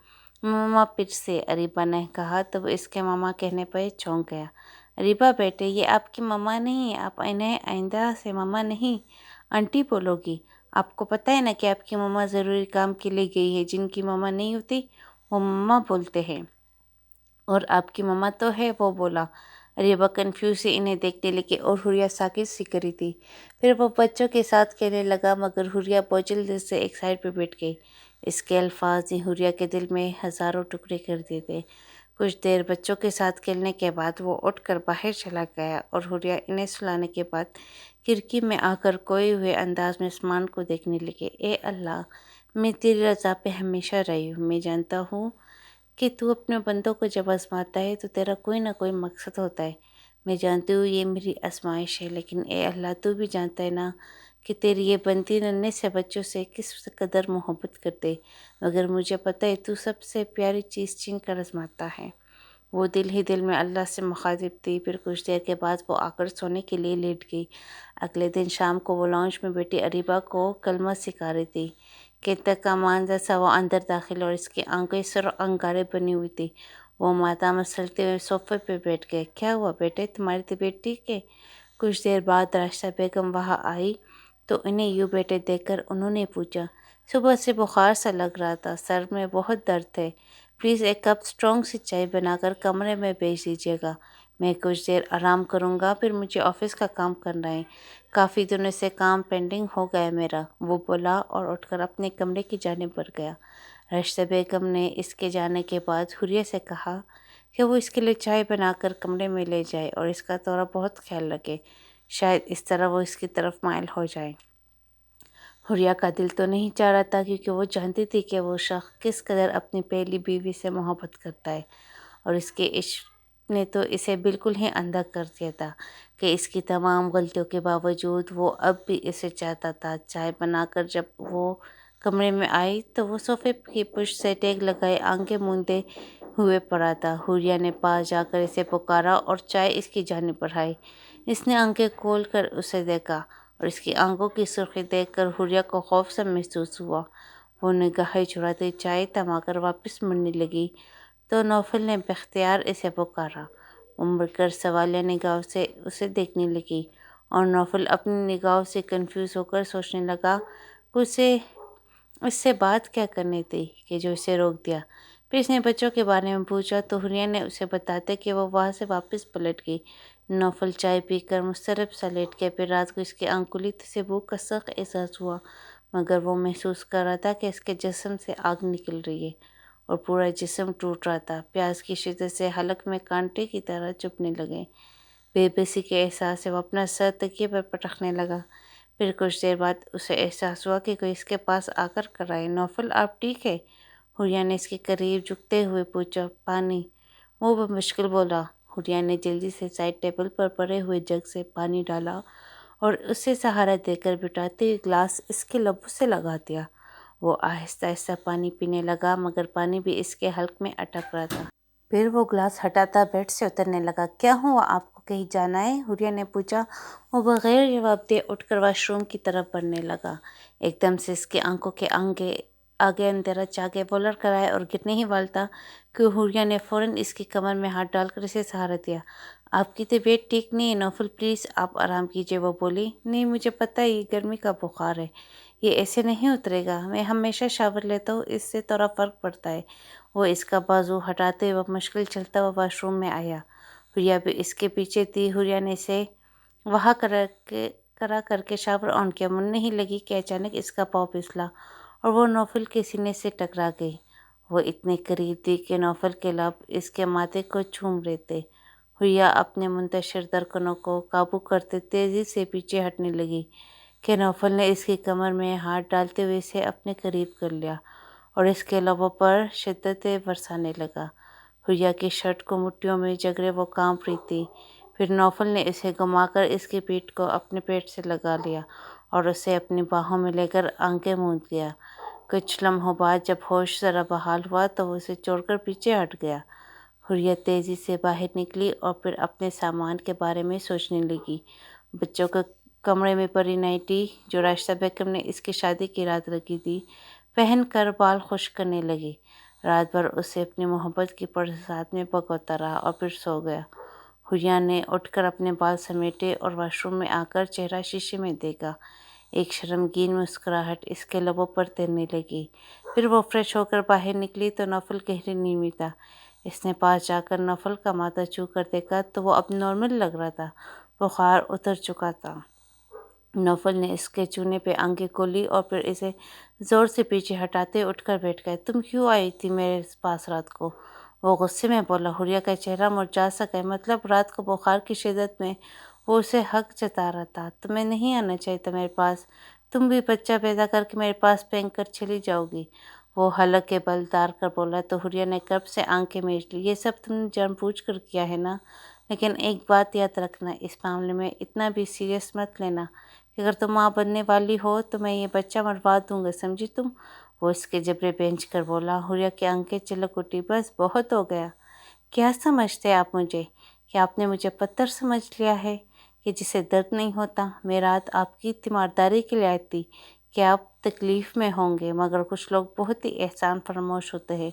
ماما پھر سے، اریبہ نے کہا تو وہ اس کے ماما کہنے پہ چونک گیا۔ اریبہ بیٹے، یہ آپ کی ماما نہیں ہے، آپ انہیں آئندہ سے ماما نہیں آنٹی بولو گی۔ آپ کو پتہ ہے نا کہ آپ کی ماما ضروری کام کے لیے گئی ہے، جن کی ماما نہیں ہوتی وہ ماما بولتے ہیں، اور آپ کی ماما تو ہے، وہ بولا۔ اریبہ کنفیوز سے انہیں دیکھنے لگی اور حریہ ساکت سی کری تھی۔ پھر وہ بچوں کے ساتھ کھیلنے لگا مگر حریہ بوجھل دل سے ایک سائڈ پہ بیٹھ گئی۔ اس کے الفاظ نے حریہ کے دل میں ہزاروں ٹکڑے کر دیے تھے۔ کچھ دیر بچوں کے ساتھ کھیلنے کے بعد وہ اٹھ کر باہر چلا گیا اور حریہ انہیں سلانے کے بعد کھڑکی میں آ کر کھوئے ہوئے انداز میں آسمان کو دیکھنے لگے۔ اے اللہ، میں تیری رضا پہ ہمیشہ رہی ہوں۔ میں جانتا ہوں کہ تو اپنے بندوں کو جب آزماتا ہے تو تیرا کوئی نہ کوئی مقصد ہوتا ہے۔ میں جانتی ہوں یہ میری آزمائش ہے، لیکن اے اللہ تو بھی جانتا ہے نا کہ تیری یہ بندی ننھے سے بچوں سے کس قدر محبت کرتے، مگر مجھے پتہ ہے تو سب سے پیاری چیز چھین کر آزماتا ہے۔ وہ دل ہی دل میں اللہ سے مخاطب تھی۔ پھر کچھ دیر کے بعد وہ آ کر سونے کے لیے لیٹ گئی۔ اگلے دن شام کو وہ لاؤنج میں بیٹھی اریبہ کو کلمہ سکھا رہی تھی کہ تک کا ماندہ سا وہ اندر داخل اور اس کی آنکھیں سرخ انگارے بنی ہوئی تھی۔ وہ ماتھا مسلتے ہوئے صوفے پہ بیٹھ گئے۔ کیا ہوا بیٹے، تمہاری طبیعت ٹھیک ہے؟ کچھ دیر بعد راشدہ بیگم وہاں آئی تو انہیں یوں بیٹھے دیکھ کر انہوں نے پوچھا، صبح سے بخار سا لگ رہا تھا، سر میں بہت درد ہے، پلیز ایک کپ اسٹرانگ سی چائے بنا کر کمرے میں بھیج دیجیے گا، میں کچھ دیر آرام کروں گا، پھر مجھے آفس کا کام کرنا ہے، کافی دنوں سے کام پینڈنگ ہو گیا ہے میرا، وہ بولا اور اٹھ کر اپنے کمرے کی جانب بڑھ گیا۔ راشدہ بیگم نے اس کے جانے کے بعد حریہ سے کہا کہ وہ اس کے لیے چائے بنا کر کمرے میں لے جائے اور اس کا تھوڑا بہت خیال رکھے، شاید اس طرح وہ اس کی طرف مائل ہو جائے۔ حریہ کا دل تو نہیں چاہ رہا تھا کیونکہ وہ جانتی تھی کہ وہ شخص کس قدر اپنی پہلی بیوی سے محبت کرتا ہے اور اس کے عشق نے تو اسے بالکل ہی اندھا کر دیا تھا کہ اس کی تمام غلطیوں کے باوجود وہ اب بھی اسے چاہتا تھا۔ چائے بنا کر جب وہ کمرے میں آئی تو وہ صوفے کی پشت سے ٹیک لگائے آنکھیں موندے ہوئے پڑا تھا۔ حریہ نے پاس جا کر اسے پکارا اور چائے اس کی جانب بڑھائی۔ اس نے آنکھیں کھول کر اسے دیکھا اور اس کی آنکھوں کی سرخی دیکھ کر حریہ کو خوف سا محسوس ہوا۔ وہ نگاہیں چراتے چائے تھما کر واپس مڑنے لگی تو نوفل نے باختیار اسے پکارا۔ وہ مڑ کر سوالیہ نگاہوں سے اسے دیکھنے لگی اور نوفل اپنی نگاہوں سے کنفیوز ہو کر سوچنے لگا کہ اسے اس سے بات کیا کرنی تھی کہ جو اسے روک دیا۔ پھر اس نے بچوں کے بارے میں پوچھا تو حریہ نے اسے بتاتے کہ وہ وہاں سے واپس پلٹ گئی۔ نوفل چائے پی کر مضطرب سا لیٹ گیا۔ پھر رات کو اس کی آنکھ کھلی تو اسے بھوک کا سخت احساس ہوا، مگر وہ محسوس کر رہا تھا کہ اس کے جسم سے آگ نکل رہی ہے اور پورا جسم ٹوٹ رہا تھا۔ پیاس کی شدت سے حلق میں کانٹے کی طرح چبھنے لگے۔ بے بسی کے احساس سے وہ اپنا سر تکیے پر پٹکنے لگا۔ پھر کچھ دیر بعد اسے احساس ہوا کہ کوئی اس کے پاس آ کر کر آئے۔ نوفل، آپ ٹھیک ہے؟ حریہ نے اس کے قریب جھکتے ہوئے پوچھا۔ پانی، وہ بمشکل بولا۔ حریہ نے جلدی سے سائڈ ٹیبل پر پڑے ہوئے جگ سے پانی ڈالا اور اسے سہارا دے کر بٹھاتے ہوئے گلاس اس کے لبوں سے لگا دیا۔ وہ آہستہ آہستہ پانی پینے لگا مگر پانی بھی اس کے حلق میں اٹک رہا تھا۔ پھر وہ گلاس ہٹاتا بیڈ سے اترنے لگا۔ کیا ہوا، آپ کو کہیں جانا ہے؟ حریہ نے پوچھا۔ وہ بغیر جواب دے اٹھ کر واش روم کی طرف بڑھنے لگا۔ ایک دم سے اس کی آنکھوں کے آگے اندھیرا چھا گیا۔ وہ لڑکھڑایا اور گرنے ہی والا تھا کہ حریہ نے فوراً اس کی کمر میں ہاتھ ڈال کر اسے سہارا دیا۔ آپ کی طبیعت ٹھیک نہیں ہے نوفل، پلیز آپ آرام کیجیے، وہ بولی۔ نہیں، مجھے پتہ ہے یہ گرمی کا بخار ہے، یہ ایسے نہیں اترے گا، میں ہمیشہ شاور لیتا ہوں، اس سے تھوڑا فرق پڑتا ہے۔ وہ اس کا بازو ہٹاتے ہوئے مشکل چلتا ہوا واش روم میں آیا۔ حریہ بھی اس کے پیچھے تھی۔ حریہ نے اسے وہاں کھڑا کر کے شاور آن کیا۔ مڑنے ہی لگی کہ اچانک اس کا پاؤں پھسلا اور وہ نوفل کے سینے سے ٹکرا گئی۔ وہ اتنے قریب تھی کہ نوفل کے لب اس کے ماتھے کو چوم رہے تھے۔ حریہ اپنے منتشر دھڑکنوں کو قابو کرتے تیزی سے پیچھے ہٹنے لگی کہ نوفل نے اس کی کمر میں ہاتھ ڈالتے ہوئے اسے اپنے قریب کر لیا اور اس کے لبوں پر شدتیں برسانے لگا۔ حریہ کی شرٹ کو مٹھیوں میں جگرے وہ کانپ رہی تھی۔ پھر نوفل نے اسے گھما کر اس کی پیٹھ کو اپنے پیٹ سے لگا لیا اور اسے اپنی باہوں میں لے کر آنکھیں موند گیا۔ کچھ لمحوں بعد جب ہوش ذرا بحال ہوا تو وہ اسے چھوڑ کر پیچھے ہٹ گیا۔ حریہ تیزی سے باہر نکلی اور پھر اپنے سامان کے بارے میں سوچنے لگی۔ بچوں کے کمرے میں پڑی نائٹی جو راشدہ بیگم نے اس کی شادی کی رات رکھی تھی پہن کر بال خشک کرنے لگی۔ رات بھر اسے اپنی محبت کی پرساد میں بھگوتا رہا اور پھر سو گیا۔ حریہ نے اٹھ کر اپنے بال سمیٹے اور واش روم میں آ کر چہرہ شیشے میں دیکھا۔ ایک شرمگین مسکراہٹ اس کے لبوں پر تیرنے لگی۔ پھر وہ فریش ہو کر باہر نکلی تو نوفل گہری نیند میں تھا۔ اس نے پاس جا کر نوفل کا ماتھا چھو کر دیکھا تو وہ اب نارمل لگ رہا تھا، بخار اتر چکا تھا۔ نوفل نے اس کے چونے پہ آنکھیں کھولی اور پھر اسے زور سے پیچھے ہٹاتے اٹھ کر بیٹھ گئے۔ تم کیوں آئی تھی میرے پاس رات کو؟ وہ غصے میں بولا۔ حریہ کا چہرہ مرجھا سا گیا، مطلب رات کو بخار کی شدت میں وہ اسے حق جتا رہا تھا۔ تمہیں نہیں آنا چاہیے تھا میرے پاس، تم بھی بچہ پیدا کر کے میرے پاس پھینک کر چلی جاؤ گی، وہ حلق کے بل اتار کر بولا۔ تو حریہ نے کرب سے آنکھیں میچ لی۔ یہ سب تم نے جان بوجھ کر کیا ہے نا؟ لیکن ایک بات یاد رکھنا، اس معاملے میں اتنا بھی سیریس مت لینا کہ اگر تم ماں بننے والی ہو تو میں یہ بچہ مروا دوں گا، سمجھی تم؟ وہ اس کے جبڑے بینچ کر بولا۔ حریہ کی آنکھیں چلک اٹھی۔ بس بہت ہو گیا۔ کیا سمجھتے آپ مجھے؟ کہ آپ نے مجھے پتھر سمجھ لیا ہے کہ جسے درد نہیں ہوتا؟ میں رات آپ کی تیمارداری کے لیے آئی تھی کہ آپ تکلیف میں ہوں گے، مگر کچھ لوگ بہت ہی احسان فراموش ہوتے ہیں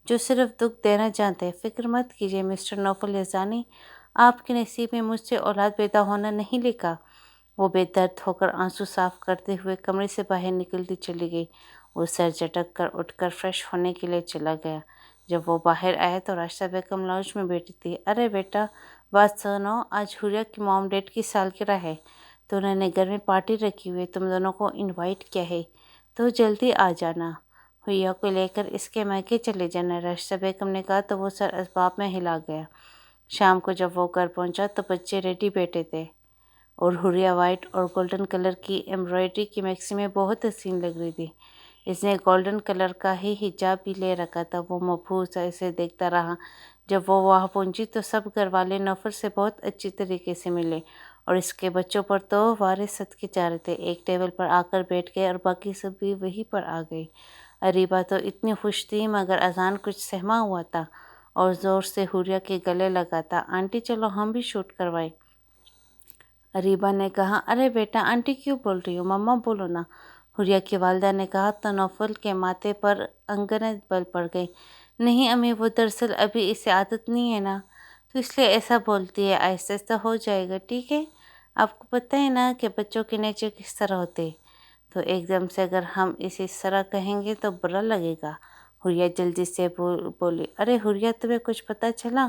جو صرف دکھ دینا جانتے ہیں۔ فکر مت کیجیے مسٹر نوفل یزدانی، آپ کے نصیب میں مجھ سے اولاد پیدا ہونا نہیں لکھا۔ وہ بے درد ہو کر آنسو صاف کرتے ہوئے کمرے سے باہر نکلتی چلی گئی۔ وہ سر جھٹک کر اٹھ کر فریش ہونے کے لیے چلا گیا۔ جب وہ باہر آیا تو راشدہ بیگم لاؤنج میں بیٹھی تھی۔ ارے بیٹا، بات سنو، آج حریہ کی موم ڈیڈ کی سالگرہ ہے تو انہوں نے گھر میں پارٹی رکھی ہوئی ہے، تم دونوں کو انوائٹ کیا ہے، تو جلدی آ جانا، حریہ کو لے کر اس کے میکے چلے جانا، راشدہ بیگم نے کہا تو وہ سر اسباب میں ہلا گیا۔ شام کو جب وہ گھر پہنچا تو بچے ریڈی بیٹھے تھے اور حریہ وائٹ اور گولڈن کلر کی ایمبرائڈری کی میکسی میں بہت حسین لگ رہی تھی۔ اس نے گولڈن کلر کا ہی حجاب بھی لے رکھا تھا۔ وہ مبہوت اسے دیکھتا رہا۔ جب وہ وہاں پہنچی تو سب گھر والے نوفل سے بہت اچھی طریقے سے ملے اور اس کے بچوں پر تو وارے صدقے جا رہے تھے۔ ایک ٹیبل پر آ کر بیٹھ گئے اور باقی سب بھی وہیں پر آ گئے۔ اریبہ تو اتنی خوش تھی مگر اذان کچھ سہما ہوا تھا اور زور سے حریہ کے گلے لگا تھا۔ آنٹی چلو ہم بھی شوٹ کروائیں۔ اریبہ نے کہا۔ ارے بیٹا، آنٹی کیوں بول رہی ہو، مما بولو نا، حریہ کی والدہ نے کہا تو نوفل کے ماتھے پر انگنیں بل پڑ گئیں۔ نہیں امی، وہ دراصل ابھی اسے عادت نہیں ہے نا، تو اس لیے ایسا بولتی ہے، آہستہ آہستہ ہو جائے گا، ٹھیک ہے؟ آپ کو پتہ ہے نا کہ بچوں کے نیچر کس طرح ہوتے ہیں، تو ایک دم سے اگر ہم اسے اس طرح کہیں گے تو برا لگے گا۔ حریہ جلدی سے بولی۔ ارے حریہ، تمہیں کچھ پتہ چلا؟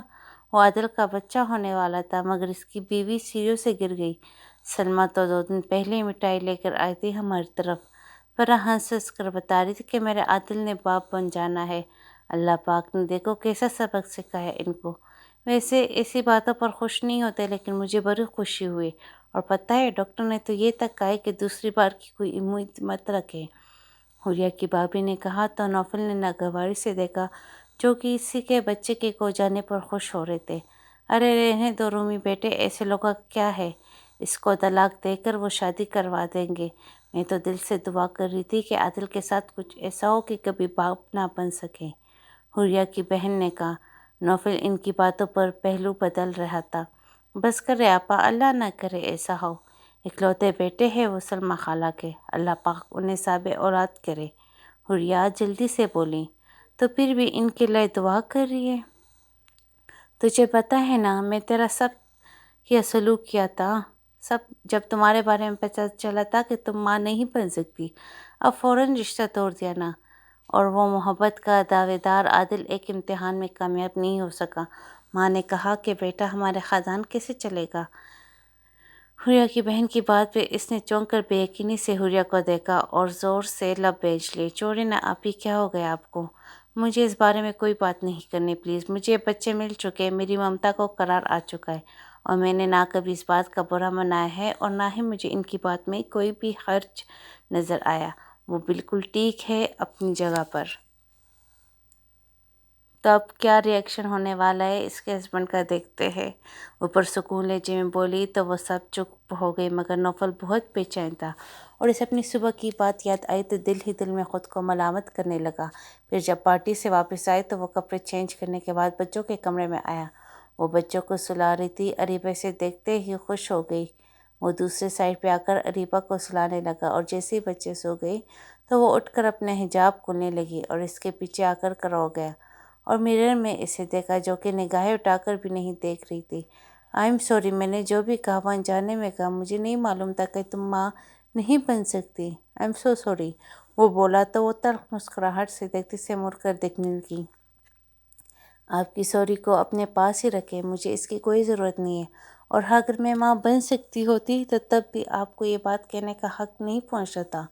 وہ عادل کا بچہ ہونے والا تھا مگر اس کی بیوی سیڑھیوں سے گر گئی۔ سلمیٰ تو 2 دن پہلے ہی مٹھائی لے کر آئی تھی ہماری طرف، پر ہنس ہنس کر بتا رہی تھی کہ میرے عادل نے باپ بن جانا ہے۔ اللہ پاک نے دیکھو کیسا سبق سکھایا ان کو۔ ویسے ایسی باتوں پر خوش نہیں ہوتے لیکن مجھے بڑی خوشی ہوئی، اور پتہ ہے ڈاکٹر نے تو یہ تک کہا ہے کہ دوسری بار کی کوئی امید مت رکھیں۔ حریہ کی بھابھی نے کہا تو نوفل نے ناگواری سے دیکھا جو کہ اسی کے بچے کے ہو جانے پر خوش ہو رہے تھے۔ ارے رہنے دو رومی بیٹے، ایسے لوگوں کا کیا ہے، اس کو طلاق دے کر وہ شادی کروا دیں گے۔ میں تو دل سے دعا کر رہی تھی کہ عادل کے ساتھ کچھ ایسا ہو کہ کبھی باپ نہ بن سکے، حریہ کی بہن نے کہا۔ نوفل ان کی باتوں پر پہلو بدل رہا تھا۔ بس کرے آپا، اللہ نہ کرے ایسا ہو، اکلوتے بیٹے ہیں وہ سلمیٰ خالہ کے، اللہ پاک انہیں صاحب اولاد کرے، حریہ جلدی سے بولی۔ تو پھر بھی ان کے لیے دعا کر رہی ہے؟ تجھے پتہ ہے نا میں تیرا سب کیا سلوک کیا تھا، سب جب تمہارے بارے میں پتہ چلا تھا کہ تم ماں نہیں بن سکتی، اب فوراً رشتہ توڑ دیا نا، اور وہ محبت کا دعوے دار عادل ایک امتحان میں کامیاب نہیں ہو سکا۔ ماں نے کہا کہ بیٹا ہمارا خاندان کیسے چلے گا؟ حریہ کی بہن کی بات پہ اس نے چونک کر بے یقینی سے حریہ کو دیکھا اور زور سے لب بھیج لیے۔ چھوڑے نا آپی، کیا ہو گیا آپ کو؟ مجھے اس بارے میں کوئی بات نہیں کرنی پلیز، مجھے بچے مل چکے ہیں، میری ممتا کو قرار آ چکا ہے اور میں نے نہ کبھی اس بات کا برا منایا ہے اور نہ ہی مجھے ان کی بات میں کوئی بھی حرج نظر آیا، وہ بالکل ٹھیک ہے اپنی جگہ پر۔ تو اب کیا ری ایکشن ہونے والا ہے اس کے ہسبینڈ کا دیکھتے ہیں۔ وہ پرسکون لہجے میں بولی تو وہ سب چپ ہو گئے مگر نوفل بہت بے چین تھا اور اسے اپنی صبح کی بات یاد آئی تو دل ہی دل میں خود کو ملامت کرنے لگا۔ پھر جب پارٹی سے واپس آئے تو وہ کپڑے چینج کرنے کے بعد بچوں کے کمرے میں آیا۔ وہ بچوں کو سلا رہی تھی۔ اریبہ اسے دیکھتے ہی خوش ہو گئی۔ وہ دوسرے سائڈ پہ آ کر اریبہ کو سلانے لگا اور جیسے ہی بچے سو گئے تو وہ اٹھ کر اپنا حجاب کھولنے لگی اور اس کے پیچھے آ کر کھڑا ہو گیا اور مرر میں اسے دیکھا جو کہ نگاہیں اٹھا کر بھی نہیں دیکھ رہی تھی۔ آئی ایم سوری، میں نے جو بھی کہا وہ انجانے میں کہا، مجھے نہیں معلوم تھا کہ تم ماں نہیں بن سکتی، آئی ایم سو سوری، وہ بولا تو وہ تلخ مسکراہٹ سے دیکھتے سے مڑ کر دیکھنے لگی۔ آپ کی سوری کو اپنے پاس ہی رکھیں، مجھے اس کی کوئی ضرورت نہیں ہے، اور اگر میں ماں بن سکتی ہوتی تو تب بھی آپ کو یہ بات کہنے کا حق نہیں پہنچتا تھا۔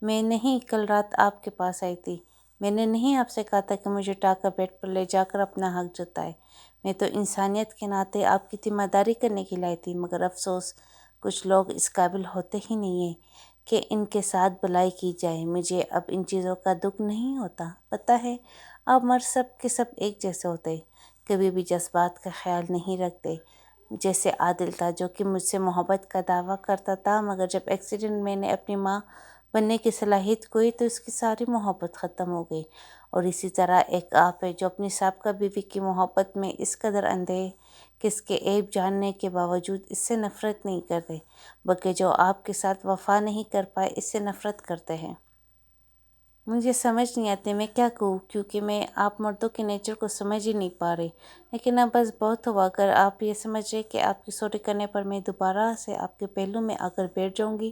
میں نہیں کل رات آپ کے پاس آئی تھی، میں نے نہیں آپ سے کہا تھا کہ مجھے اٹھا کر بیڈ پر لے جا کر اپنا حق جتائے، میں تو انسانیت کے ناطے آپ کی ذمہ داری کرنے کے لائی تھی، مگر افسوس کچھ لوگ اس قابل ہوتے ہی نہیں ہیں کہ ان کے ساتھ بھلائی کی جائے۔ مجھے اب ان چیزوں کا دکھ نہیں ہوتا، پتہ ہے آپ مرد سب کے سب ایک جیسے ہوتے، کبھی بھی جذبات کا خیال نہیں رکھتے۔ جیسے عادل تھا جو کہ مجھ سے محبت کا دعویٰ کرتا تھا، مگر جب ایکسیڈنٹ میں نے اپنی ماں بننے کی صلاحیت کھوئی تو اس کی ساری محبت ختم ہو گئی۔ اور اسی طرح ایک آپ ہے جو اپنی سابقہ بیوی کی محبت میں اس قدر اندھے ہیں کہ اس کے عیب جاننے کے باوجود اس سے نفرت نہیں کرتے، بلکہ جو آپ کے ساتھ وفا نہیں کر پائے اس سے نفرت کرتے ہیں۔ مجھے سمجھ نہیں آتی میں کیا کہوں، کیونکہ میں آپ مردوں کے نیچر کو سمجھ ہی نہیں پا رہی، لیکن اب بس بہت ہوا۔ اگر آپ یہ سمجھ رہے کہ آپ کی سوری کرنے پر میں دوبارہ سے آپ کے پہلو میں آ کر بیٹھ جاؤں گی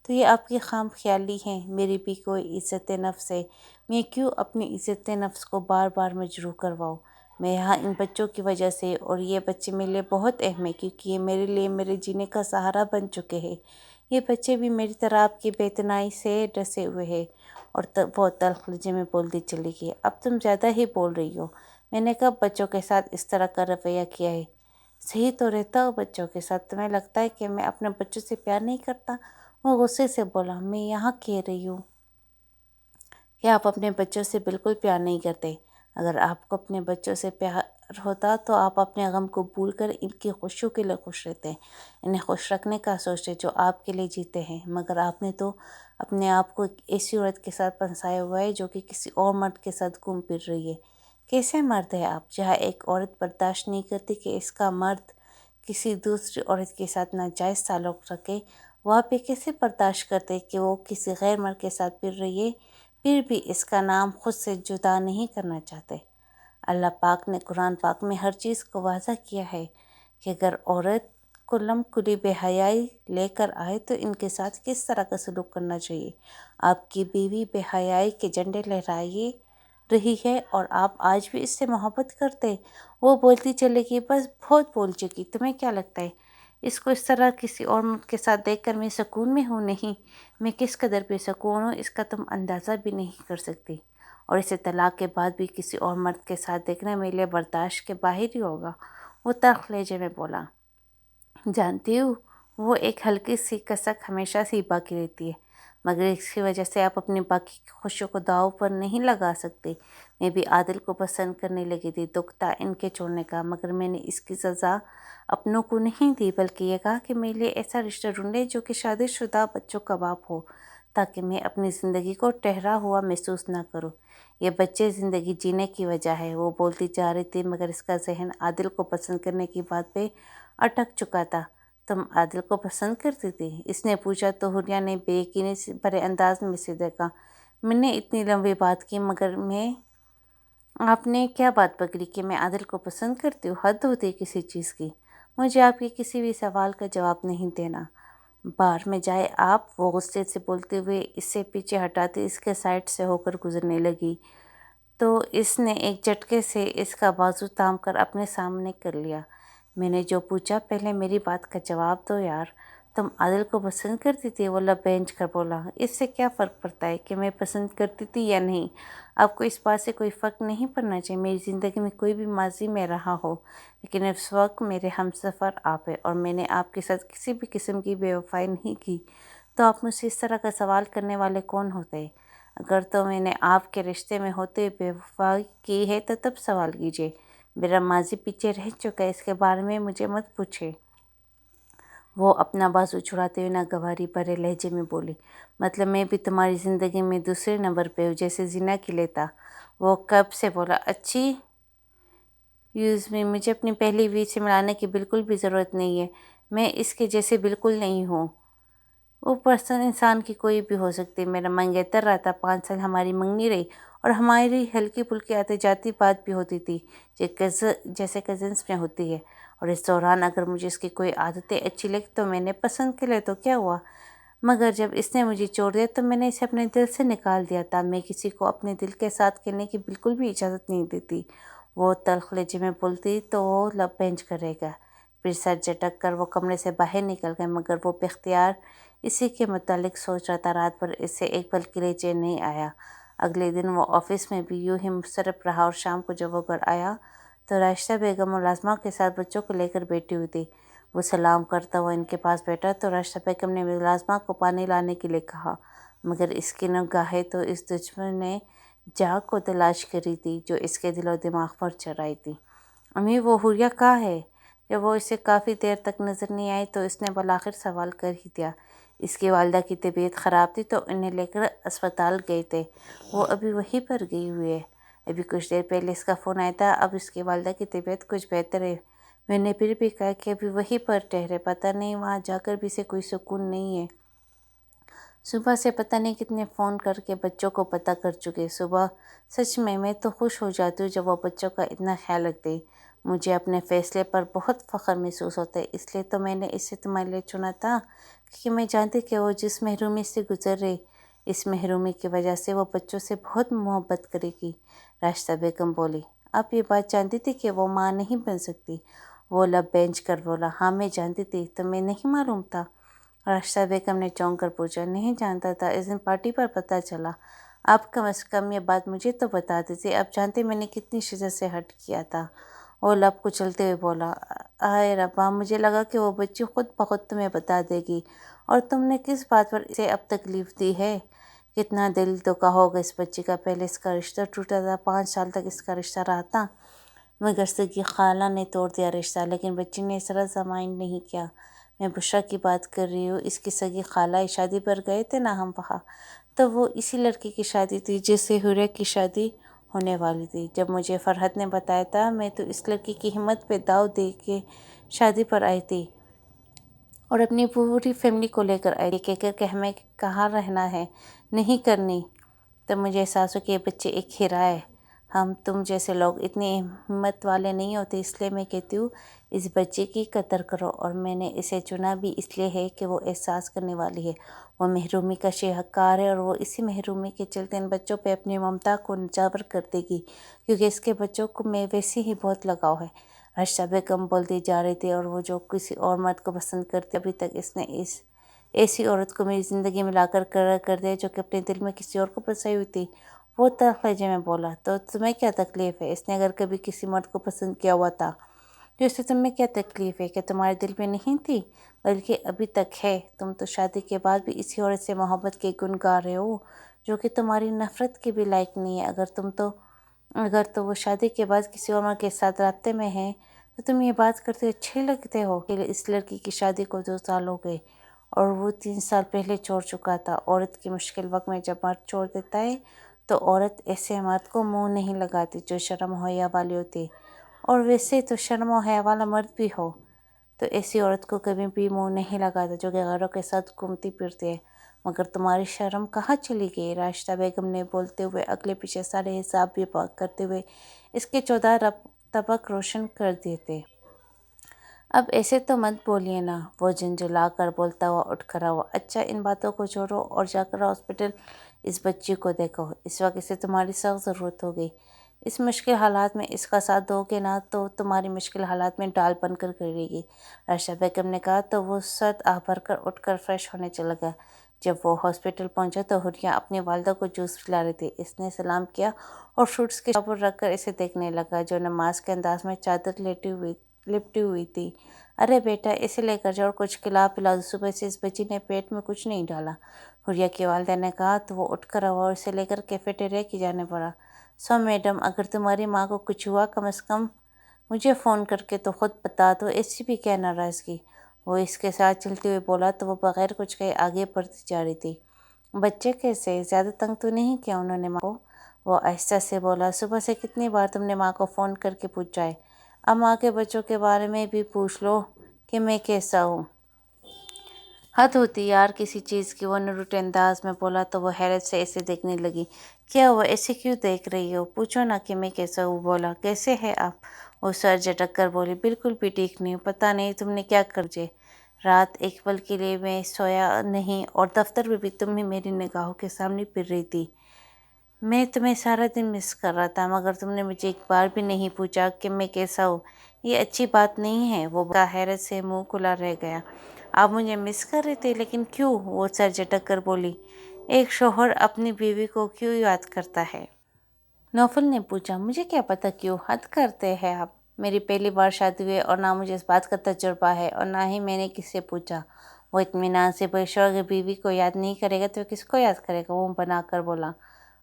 تو یہ آپ کی خام خیالی ہے۔ میری بھی کوئی عزت نفس ہے، میں کیوں اپنی عزت نفس کو بار بار مجروح کرواؤں؟ میں یہاں ان بچوں کی وجہ سے، اور یہ بچے میرے لیے بہت اہم ہیں کیونکہ یہ میرے لیے میرے جینے کا سہارا بن چکے ہیں۔ یہ بچے بھی میری طرح آپ کی بے اتنائی سے ڈسے ہوئے ہیں۔ اور بہت تلخ لہجے میں بولتی چلی گئی، اب تم زیادہ ہی بول رہی ہو، میں نے کب بچوں کے ساتھ اس طرح کا رویہ کیا ہے؟ صحیح تو رہتا ہو بچوں کے ساتھ، تمہیں لگتا ہے کہ میں اپنے بچوں سے پیار نہیں کرتا؟ وہ غصے سے بولا، میں یہاں کہہ رہی ہوں کہ آپ اپنے بچوں سے بالکل پیار نہیں کرتے۔ اگر آپ کو اپنے بچوں سے پیار ہوتا تو آپ اپنے غم کو بھول کر ان کی خوشیوں کے لیے خوش رہتے، انہیں خوش رکھنے کا سوچتے جو آپ کے لیے جیتے ہیں، مگر آپ نے تو اپنے آپ کو ایک ایسی عورت کے ساتھ پھنسایا ہوا ہے جو کہ کسی اور مرد کے ساتھ گھوم پھر رہی ہے۔ کیسے مرد ہے آپ؟ جہاں ایک عورت برداشت نہیں کرتی کہ اس کا مرد کسی دوسری عورت کے ساتھ ناجائز تعلق رکھے، وہاں پہ کیسے برداشت کرتے کہ وہ کسی غیر مرد کے ساتھ پھر رہی ہے، پھر بھی اس کا نام خود سے جدا نہیں کرنا چاہتے؟ اللہ پاک نے قرآن پاک میں ہر چیز کو واضح کیا ہے کہ اگر عورت کلم کلی بے حیائی لے کر آئے تو ان کے ساتھ کس طرح کا سلوک کرنا چاہیے۔ آپ کی بیوی بے حیائی کے جھنڈے لہرائے رہی ہے اور آپ آج بھی اس سے محبت کرتے؟ وہ بولتی چلے گئی، بس بہت بول چکی، تمہیں کیا لگتا ہے اس کو اس طرح کسی اور مرد کے ساتھ دیکھ کر میں سکون میں ہوں؟ نہیں، میں کس قدر بے سکون ہوں اس کا تم اندازہ بھی نہیں کر سکتی، اور اسے طلاق کے بعد بھی کسی اور مرد کے ساتھ دیکھنا میرے لیے برداشت کے باہر ہی ہوگا۔ وہ تلخ لہجے میں بولا، جانتی ہوں وہ ایک ہلکی سی کسک ہمیشہ سے ہی باقی رہتی ہے، مگر اس کی وجہ سے آپ اپنی باقی کی خوشیوں کو داؤ پر نہیں لگا سکتے۔ میں بھی عادل کو پسند کرنے لگی تھی، دکھ تھا ان کے چھوڑنے کا، مگر میں نے اس کی سزا اپنوں کو نہیں دی، بلکہ یہ کہا کہ میرے لیے ایسا رشتہ ڈھونڈے جو کہ شادی شدہ بچوں کا باپ ہو، تاکہ میں اپنی زندگی کو ٹھہرا ہوا محسوس نہ کروں۔ یہ بچے زندگی جینے کی وجہ ہے۔ وہ بولتی جا رہی تھی مگر اس کا ذہن عادل کو پسند کرنے کی بات پہ اٹک چکا تھا۔ تم عادل کو پسند کرتی تھی؟ اس نے پوچھا تو حریہ نے بے یقینی بھرے انداز میں اسے دیکھا۔ میں نے اتنی لمبی بات کی، مگر آپ نے کیا بات پکڑی کہ میں عادل کو پسند کرتی ہوں؟ حد ہوتی ہے کسی چیز کی، مجھے آپ کے کسی بھی سوال کا جواب نہیں دینا۔ بار میں جائے آپ، وہ غصے سے بولتے ہوئے اس سے پیچھے ہٹاتی اس کے سائڈ سے ہو کر گزرنے لگی تو اس نے ایک جھٹکے سے اس کا بازو تھام کر اپنے سامنے کر لیا۔ میں نے جو پوچھا پہلے میری بات کا جواب دو یار، تم عادل کو پسند کرتی تھی؟ وہ لب بھینچ کر بولا، اس سے کیا فرق پڑتا ہے کہ میں پسند کرتی تھی یا نہیں؟ آپ کو اس بات سے کوئی فرق نہیں پڑنا چاہیے۔ میری زندگی میں کوئی بھی ماضی میں رہا ہو، لیکن اس وقت میرے ہم سفر آپ ہیں اور میں نے آپ کے ساتھ کسی بھی قسم کی بے وفائی نہیں کی، تو آپ مجھ سے اس طرح کا سوال کرنے والے کون ہوتے ہیں؟ اگر تو میں نے آپ کے رشتے میں ہوتے بے وفائی کی ہے تو تب سوال کیجیے، میرا ماضی پیچھے رہ چکا ہے، اس کے بارے میں مجھے مت پوچھے۔ وہ اپنا بازو چھڑاتے ہوئے ناگواری بھرے لہجے میں بولی، مطلب میں بھی تمہاری زندگی میں دوسرے نمبر پہ ہوں جیسے زنا کے لیے تھا؟ وہ کب سے بولا، اچھی میں مجھے اپنی پہلی بیوی سے ملانے کی بالکل بھی ضرورت نہیں ہے، میں اس کے جیسے بالکل نہیں ہوں۔ وہ پرسن انسان کی کوئی بھی ہو سکتی، میرا منگیتر رہا تھا، 5 سال ہماری منگنی رہی اور ہماری ہلکی پھلکی آتی جاتی بات بھی ہوتی تھی جیسے کزنس میں ہوتی ہے، اور اس دوران اگر مجھے اس کی کوئی عادتیں اچھی لگی تو میں نے پسند کر لیا تو کیا ہوا، مگر جب اس نے مجھے چھوڑ دیا تو میں نے اسے اپنے دل سے نکال دیا تھا۔ میں کسی کو اپنے دل کے ساتھ کہنے کی بالکل بھی اجازت نہیں دیتی۔ وہ تلخ لہجے میں بولتی تو وہ لب بینچ کرے گا۔ پھر سر جھٹک کر وہ کمرے سے باہر نکل گئے، مگر وہ باختیار اسی کے متعلق سوچ رہا تھا۔ رات بھر اسے ایک پل کے لیے چین نہیں آیا۔ اگلے دن وہ آفس میں بھی یوں ہی مضطرب رہا، اور شام کو جب وہ گھر آیا تو راشدہ بیگم ملازمہ کے ساتھ بچوں کو لے کر بیٹھی ہوئی تھی۔ وہ سلام کرتا ہوا ان کے پاس بیٹھا تو راشدہ بیگم نے ملازمہ کو پانی لانے کے لیے کہا، مگر اس کی نگاہیں تو اس دشمن جاں کو تلاش کری تھی جو اس کے دل و دماغ پر چڑھ آئی تھی۔ امی، وہ حوریہ کہاں ہے؟ جب وہ اسے کافی دیر تک نظر نہیں آئی تو اس نے بالآخر سوال کر ہی دیا۔ اس کی والدہ کی طبیعت خراب تھی تو انہیں لے کر اسپتال گئے تھے، وہ ابھی وہیں پر گئی ہوئی ہے۔ ابھی کچھ دیر پہلے اس کا فون آیا تھا۔ اب اس کی والدہ کی طبیعت کچھ بہتر ہے۔ میں نے پھر بھی کہا کہ ابھی وہیں پر ٹھہرے، پتہ نہیں وہاں جا کر بھی اسے کوئی سکون نہیں ہے۔ صبح سے پتہ نہیں کتنے فون کر کے بچوں کو پتہ کر چکے۔ صبح سچ میں تو خوش ہو جاتی ہوں جب وہ بچوں کا اتنا خیال رکھتے۔ مجھے اپنے فیصلے پر بہت فخر محسوس ہوتا ہے، اس لیے تو میں نے اسے تمہارے لیے چنا تھا، کیونکہ میں جانتی کہ وہ جس محرومی سے گزر رہے، اس محرومی کی وجہ سے وہ بچوں سے بہت محبت کرے گی۔ راشدہ بیگم بولی، آپ یہ بات جانتی تھی کہ وہ ماں نہیں بن سکتی؟ وہ لب بینچ کر بولا، ہاں میں جانتی تھی، تمہیں نہیں معلوم تھا؟ راشدہ بیگم نے چونک کر پوچھا، نہیں جانتا تھا، اس دن پارٹی پر پتہ چلا۔ آپ کم از کم یہ بات مجھے تو بتا دیتے، اب جانتے میں نے کتنی شدت سے ہرٹ کیا تھا۔ وہ لب کچلتے ہوئے بولا، آئے ربا، مجھے لگا کہ وہ بچی خود بخود تمہیں بتا دے گی، اور تم نے کس بات پر اسے اب تکلیف دی ہے؟ کتنا دل دکھا ہوگا اس بچی کا، پہلے اس کا رشتہ ٹوٹا تھا، 5 سال تک اس کا رشتہ رہا تھا، مگر سگی خالہ نے توڑ دیا رشتہ، لیکن بچی نے ذرا سا مائنڈ نہیں کیا۔ میں بشریٰ کی بات کر رہی ہوں، اس کی سگی خالہ شادی پر گئے تھے نا ہم وہاں، تو وہ اسی لڑکی کی شادی تھی جس سے حوریہ کی شادی ہونے والی تھی۔ جب مجھے فرحت نے بتایا تھا، میں تو اس لڑکی کی ہمت پہ داؤ دے کے شادی پر آئی تھی، اور اپنی پوری فیملی کو لے کر آئی تھی، کہہ کر کہ ہمیں کہاں رہنا ہے، نہیں کرنی۔ تب مجھے احساس ہو کہ یہ بچے ایک ہیرا ہے۔ ہم تم جیسے لوگ اتنے ہمت والے نہیں ہوتے، اس لیے میں کہتی ہوں اس بچے کی قدر کرو، اور میں نے اسے چنا بھی اس لیے ہے کہ وہ احساس کرنے والی ہے، وہ محرومی کا شاہکار ہے، اور وہ اسی محرومی کے چلتے ان بچوں پہ اپنی ممتا کو نچھاور کر دے گی، کیونکہ اس کے بچوں کو میں ویسے ہی بہت لگاؤ ہے۔ راشدہ بیگم بولتی جا رہی تھی، اور وہ جو کسی اور مرد کو پسند کرتی، ابھی تک اس نے اس ایسی عورت کو میری زندگی میں لا کر دیا جو کہ اپنے دل میں کسی اور کو بسائی ہوئی تھی۔ وہ تلخ لہجے میں بولا، تو تمہیں کیا تکلیف ہے؟ اس نے اگر کبھی کسی مرد کو پسند کیا ہوا تھا تو اس سے تمہیں کیا تکلیف ہے؟ کہ تمہارے دل میں نہیں تھی؟ بلکہ ابھی تک ہے۔ تم تو شادی کے بعد بھی اسی عورت سے محبت کے گن گا رہے ہو جو کہ تمہاری نفرت کے بھی لائق نہیں ہے۔ اگر تو وہ شادی کے بعد کسی اور مرد کے ساتھ رابطے میں ہے تو تم یہ بات کرتے اچھے لگتے ہو کہ اس لڑکی کی شادی کو 2 سال ہو گئے، اور وہ 3 سال پہلے چھوڑ چکا تھا۔ عورت کی مشکل وقت میں جب مرد چھوڑ دیتا ہے تو عورت ایسے مرد کو منہ نہیں لگاتی جو شرم و حیا والی ہوتی ہے، اور ویسے تو شرم و حیا والا مرد بھی ہو تو ایسی عورت کو کبھی بھی منہ نہیں لگاتا جو کہ غیروں کے ساتھ گھومتی پھرتی ہے۔ مگر تمہاری شرم کہاں چلی گئی؟ راشدہ بیگم نے بولتے ہوئے اگلے پیچھے سارے حساب بھی کرتے ہوئے اس کے 14 طبق روشن کر دیے تھے۔ اب ایسے تو مت بولیے نا، وہ جھنجھلا کر بولتا ہوا اٹھ کھڑا ہوا۔ اچھا، ان باتوں کو چھوڑو اور جا کر ہاسپٹل اس بچی کو دیکھو، اس وقت اسے تمہاری سخت ضرورت ہوگی۔ اس مشکل حالات میں اس کا ساتھ دو گے نا تو تمہاری مشکل حالات میں ڈال بن کر گرے گی، راشدہ بیگم نے کہا تو وہ سد آہ بھر کر اٹھ کر فریش ہونے چلا گیا۔ جب وہ ہاسپٹل پہنچا تو حوریہ اپنی والدہ کو جوس پلا رہی تھی۔ اس نے سلام کیا اور فروٹس کے شاپ پر رکھ کر اسے دیکھنے لگا جو نماز کے انداز میں چادر لپٹی ہوئی تھی۔ ارے بیٹا، اسے لے کر جاؤ اور کچھ کھلا پلا دو، صبح سے اس بچی نے پیٹ میں کچھ نہیں ڈالا، حوریہ کی والدہ نے کہا تو وہ اٹھ کر ہوا اور اسے لے کر کیفیٹیریا کی جانب بڑھا۔ سو میڈم، اگر تمہاری ماں کو کچھ ہوا کم از کم مجھے فون کر کے تو خود بتا دو، ایسی بھی کیا ناراضگی؟ وہ اس کے ساتھ چلتے ہوئے بولا تو وہ بغیر کچھ کہے آگے بڑھتی جا رہی تھی۔ بچے کیسے؟ زیادہ تنگ تو نہیں کیا انہوں نے ماں کو؟ وہ آہستہ سے بولا، صبح سے کتنی بار تم نے ماں کو فون کر کے پوچھا ہے؟ اب ماں کے بچوں کے بارے میں بھی پوچھ لو کہ میں کیسا ہوں۔ حد ہوتی یار کسی چیز کی، وہ نروٹے انداز میں بولا تو وہ حیرت سے اسے دیکھنے لگی۔ کیا ہوا، ایسے کیوں دیکھ رہی ہو؟ پوچھو نا کہ میں کیسا ہوں۔ بولا، کیسے ہے آپ؟ وہ سر جھٹک کر بولی، بالکل بھی ٹھیک نہیں ہوں، پتہ نہیں تم نے کیا کر مجھے۔ رات ایک پل کے لیے میں سویا نہیں، اور دفتر میں بھی تم ہی میری نگاہوں کے سامنے پھر رہی تھی۔ میں تمہیں سارا دن مس کر رہا تھا مگر تم نے مجھے ایک بار بھی نہیں پوچھا کہ میں کیسا ہوں۔ یہ اچھی بات نہیں ہے۔ وہ حیرت سے منہ کھلا رہ گیا۔ آپ مجھے مس کر رہے تھے لیکن کیوں؟ وہ سر جھٹک کر بولی۔ ایک شوہر اپنی بیوی کو کیوں یاد کرتا ہے؟ نوفل نے پوچھا۔ مجھے کیا پتہ کیوں؟ حد کرتے ہیں آپ۔ میری پہلی بار شادی ہوئی اور نہ مجھے اس بات کا تجربہ ہے اور نہ ہی میں نے کسی سے پوچھا۔ وہ اطمینان سے شوہر اگر بیوی کو یاد نہیں کرے گا تو کس کو یاد کرے گا؟ وہ بنا کر بولا۔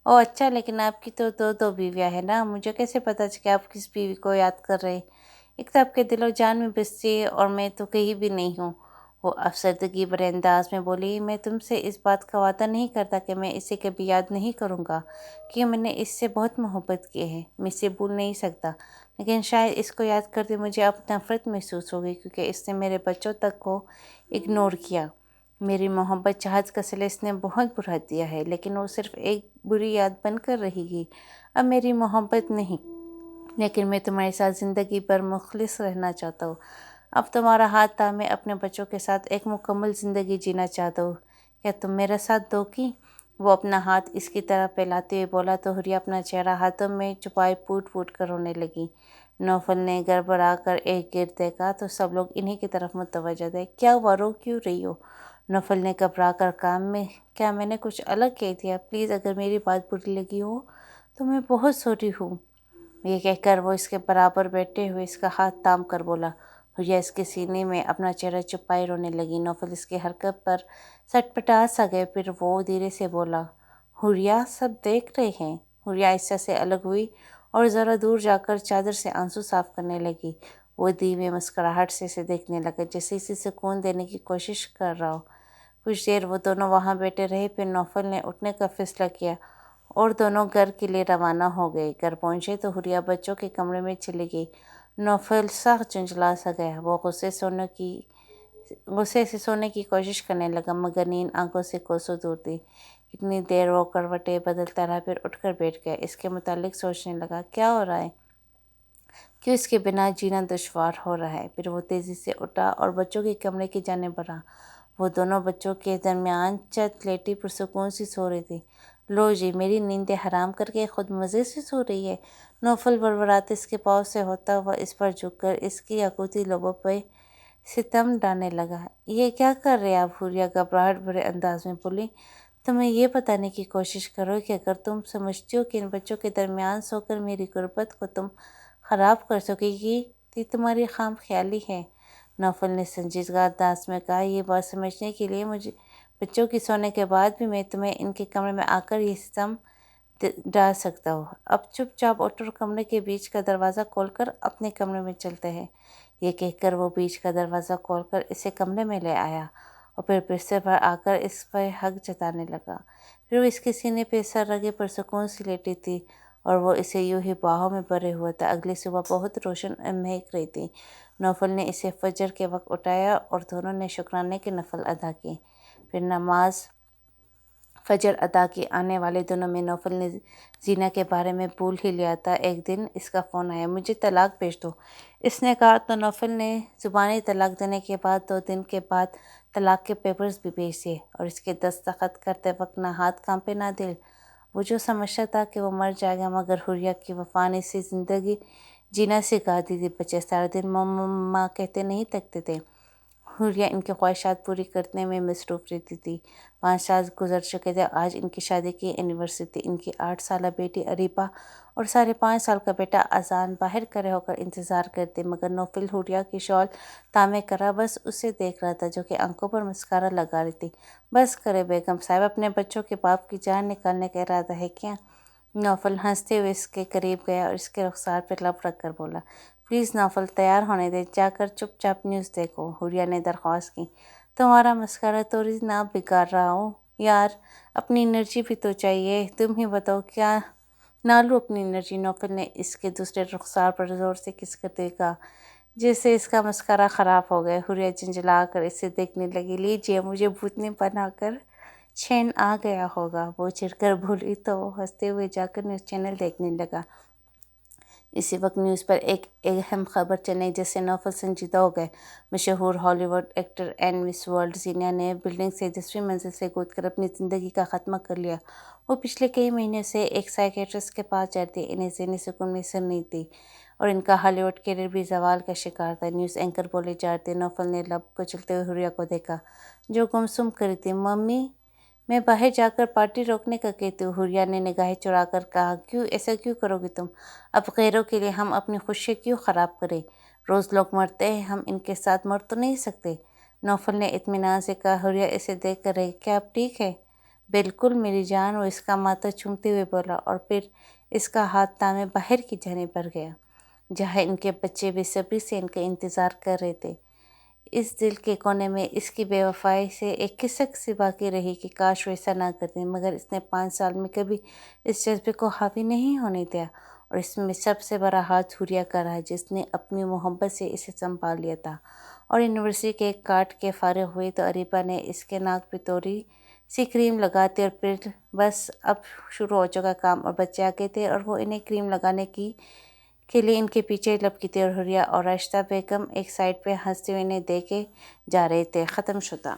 او اچھا، لیکن آپ کی تو دو بیویاں ہیں نا، مجھے کیسے پتہ کہ آپ کس بیوی کو یاد کر رہے؟ ایک تو آپ کے دل و جان میں بستی ہے اور میں تو کہیں بھی نہیں ہوں۔ وہ افسردگی بھرے انداز میں بولی۔ میں تم سے اس بات کا وعدہ نہیں کرتا کہ میں اسے کبھی یاد نہیں کروں گا، کہ میں نے اس سے بہت محبت کی ہے، میں اسے بھول نہیں سکتا، لیکن شاید اس کو یاد کرتے مجھے اب نفرت محسوس ہوگی کیونکہ اس نے میرے بچوں تک کو اگنور کیا۔ میری محبت چاہت کا صلہ اس نے بہت بڑھا دیا ہے، لیکن وہ صرف ایک بری یاد بن کر رہے گی، اب میری محبت نہیں۔ لیکن میں تمہارے ساتھ زندگی بھر مخلص رہنا چاہتا ہوں۔ اب تمہارا ہاتھ تھا، میں اپنے بچوں کے ساتھ ایک مکمل زندگی جینا چاہتا ہوں، کیا تم میرا ساتھ دو گی؟ وہ اپنا ہاتھ اس کی طرف پھیلاتے ہوئے بولا تو حریہ اپنا چہرہ ہاتھوں میں چھپائے پھوٹ پھوٹ کر رونے لگی۔ نوفل نے گڑبڑا کر ایک گرد دیکھا تو سب لوگ انہی کی طرف متوجہ تھے۔ کیا ہوا، رو کیوں رہی ہو؟ نوفل نے گھبرا کر کہا۔ کیا میں نے کچھ الگ کہہ دیا؟ پلیز اگر میری بات بری لگی ہو تو میں بہت سوری ہوں۔ یہ کہہ کر وہ اس کے برابر بیٹھے ہوئے اس کا ہاتھ تھام کر بولا۔ حریہ اس کے سینے میں اپنا چہرہ چھپائے رونے لگی۔ نوفل اس کی حرکت پر سٹپٹا سا گئے، پھر وہ دھیرے سے بولا۔ حریہ، سب دیکھ رہے ہیں۔ حریہ آہستہ سے الگ ہوئی اور ذرا دور جا کر چادر سے آنسو صاف کرنے لگی۔ وہ دھیمی مسکراہٹ سے اسے دیکھنے لگا جیسے اسے سکون دینے کی کوشش کر رہا ہو۔ کچھ دیر وہ دونوں وہاں بیٹھے رہے، پھر نوفل نے اٹھنے کا فیصلہ کیا اور دونوں گھر کے لیے روانہ ہو گئے۔ گھر پہنچے تو حریہ بچوں کے کمرے میں چلی گئی۔ نوفل سخت جھنجھلا سا گیا۔ وہ غصے سے سونے کی کوشش کرنے لگا مگر نیند آنکھوں سے کوسوں دور تھی۔ کتنی دیر وہ کروٹیں بدلتا رہا، پھر اٹھ کر بیٹھ گیا۔ اس کے متعلق سوچنے لگا، کیا ہو رہا ہے؟ کیوں اس کے بنا جینا دشوار ہو رہا ہے؟ پھر وہ تیزی سے اٹھا اور بچوں کے کمرے کی جانب بڑھا۔ وہ دونوں بچوں کے درمیان چت لیٹی پرسکون سی سو رہی تھی۔ لو جی، میری نیندیں حرام کر کے خود مزے سے سو رہی ہے۔ نوفل بڑبڑاتے اس کے پاؤں سے ہوتا ہوا اس پر جھک کر اس کی یاقوتی لبوں پہ ستم ڈالنے لگا۔ یہ کیا کر رہے آپ؟ حریہ گھبراہٹ بھرے انداز میں بولی۔ تمہیں یہ بتانے کی کوشش کرو کہ اگر تم سمجھتی ہو کہ ان بچوں کے درمیان سو کر میری غربت کو تم خراب کر سکے گی تو یہ تمہاری خام خیالی ہے۔ نوفل نے سنجیدہ انداز میں کہا۔ یہ بات سمجھنے کے لیے مجھے بچوں کی سونے کے بعد بھی میں تمہیں ان کے کمرے میں آ کر یہ ستم ڈال سکتا ہوں۔ اب چپ چاپ اٹھ اور کمرے کے بیچ کا دروازہ کھول کر اپنے کمرے میں چلتے ہیں۔ یہ کہہ کر وہ بیچ کا دروازہ کھول کر اسے کمرے میں لے آیا اور پھر بستر پر آ کر اس پر حق جتانے لگا۔ پھر وہ اس کے سینے پہ سر رکھے پرسکون سی لیٹی تھی اور وہ اسے یوں ہی باہوں میں بھرے ہوا تھا۔ اگلی صبح بہت روشن اور مہک رہی تھی۔ نوفل نے اسے فجر کے وقت اٹھایا اور دونوں نے شکرانے کے نفل ادا کیے۔ پھر نماز فجر ادا کی۔ آنے والے دنوں میں نوفل نے زینہ کے بارے میں بھول ہی لیا تھا۔ ایک دن اس کا فون آیا۔ مجھے طلاق بھیج دو، اس نے کہا تو نوفل نے زبانی طلاق دینے کے بعد 2 دن کے بعد طلاق کے پیپرز بھی بھیج دیے اور اس کے دستخط کرتے وقت نہ ہاتھ کانپے نہ دل۔ وہ جو سمجھتا تھا کہ وہ مر جائے گا مگر حریہ کی وفا نے اسے زندگی جینا سکھا دی تھی۔ بچے سارا دن ماں کہتے نہیں تھکتے تھے۔ حریہ ان کی خواہشات پوری کرنے میں مصروف رہتی تھی۔ 5 سال گزر چکے تھے۔ آج ان کی شادی کی اینیورسری تھی۔ ان کی 8 سالہ بیٹی اریبہ اور 5.5 سال کا بیٹا اذان باہر کھڑے ہو کر انتظار کرتے مگر نوفل حریہ کی شال تھامے کھڑا بس اسے دیکھ رہا تھا جو کہ آنکھوں پر مسکارا لگا رہی تھی۔ بس کرے بیگم صاحب، اپنے بچوں کے باپ کی جان نکالنے کا ارادہ ہے کیا؟ نوفل ہنستے ہوئے اس کے قریب گیا اور اس کے رخسار پر لب رکھ کر بولا۔ پلیز نوفل، تیار ہونے دے، جا کر چپ چاپ نیوز دیکھو، حریہ نے درخواست کی۔ تمہارا مسکرا توڑی نہ بگاڑ رہا ہوں یار، اپنی انرجی بھی تو چاہیے، تم ہی بتاؤ کیا نہ لوں اپنی انرجی؟ نوفل نے اس کے دوسرے رخسار پر زور سے کس کرتے ہوئے کہا جس سے اس کا مسکرا خراب ہو گیا۔ حریہ جھنجھلا کر اسے دیکھنے لگی۔ لیجیے، مجھے بھوتنی بنا کر چین آ گیا ہوگا، وہ چڑھ کر بولی تو وہ ہنستے ہوئے جا کر نیوز چینل دیکھنے لگا۔ اسی وقت نیوز پر ایک اہم خبر چلنے جس سے نوفل سنجیدہ ہو گئے۔ مشہور Hollywood actor and miss world زینیا نے بلڈنگ سے 10ویں منزل سے کود کر اپنی زندگی کا خاتمہ کر لیا۔ وہ پچھلے کئی مہینوں سے ایک سائیکیٹرسٹ کے پاس جاتی، انہیں ذہنی سکون میسر نہیں تھی اور ان کا ہالی ووڈ کیریئر بھی زوال کا شکار تھا۔ نیوز اینکر بولے جاتے نوفل نے لب کچلتے ہوئے حریہ کو دیکھا جو گمسم کری تھی۔ ممی میں باہر جا کر پارٹی روکنے کا کہتی ہوں، حریہ نے نگاہیں چرا کر کہا۔ کیوں ایسا کیوں کرو گی تم؟ اب غیروں کے لیے ہم اپنی خوشی کیوں خراب کریں؟ روز لوگ مرتے ہیں، ہم ان کے ساتھ مر تو نہیں سکتے؟ نوفل نے اطمینان سے کہا۔ حریہ اسے دیکھ کر رہی، کیا اب ٹھیک ہے؟ بالکل میری جان، وہ اس کا ماتھا چومتے ہوئے بولا اور پھر اس کا ہاتھ تھامے باہر کی جانب بڑھ گیا جہاں ان کے بچے بے صبری سے ان کا انتظار کر رہے تھے۔ اس دل کے کونے میں اس کی بے وفائی سے ایک کھسک سی باقی رہی کہ کاش وہ ایسا نہ کرتی، مگر اس نے 5 سال میں کبھی اس جذبے کو حاوی نہیں ہونے دیا اور اس میں سب سے بڑا ہاتھ حریہ کا رہا جس نے اپنی محبت سے اسے سنبھال لیا تھا۔ اور اینیورسری کیک کاٹ کے فارغ ہوئی تو اریبہ نے اس کے ناک پہ تھوڑی سی کریم لگا دی اور پھر بس اب شروع ہو چکا کام، اور بچے آ گئے تھے اور وہ انہیں کریم لگانے کے لیے ان کے پیچھے لپکی تھی اور حریہ اور راشدہ بیگم ایک سائڈ پہ ہنستے ہوئے انہیں دیکھے جا رہے تھے۔ ختم شدہ۔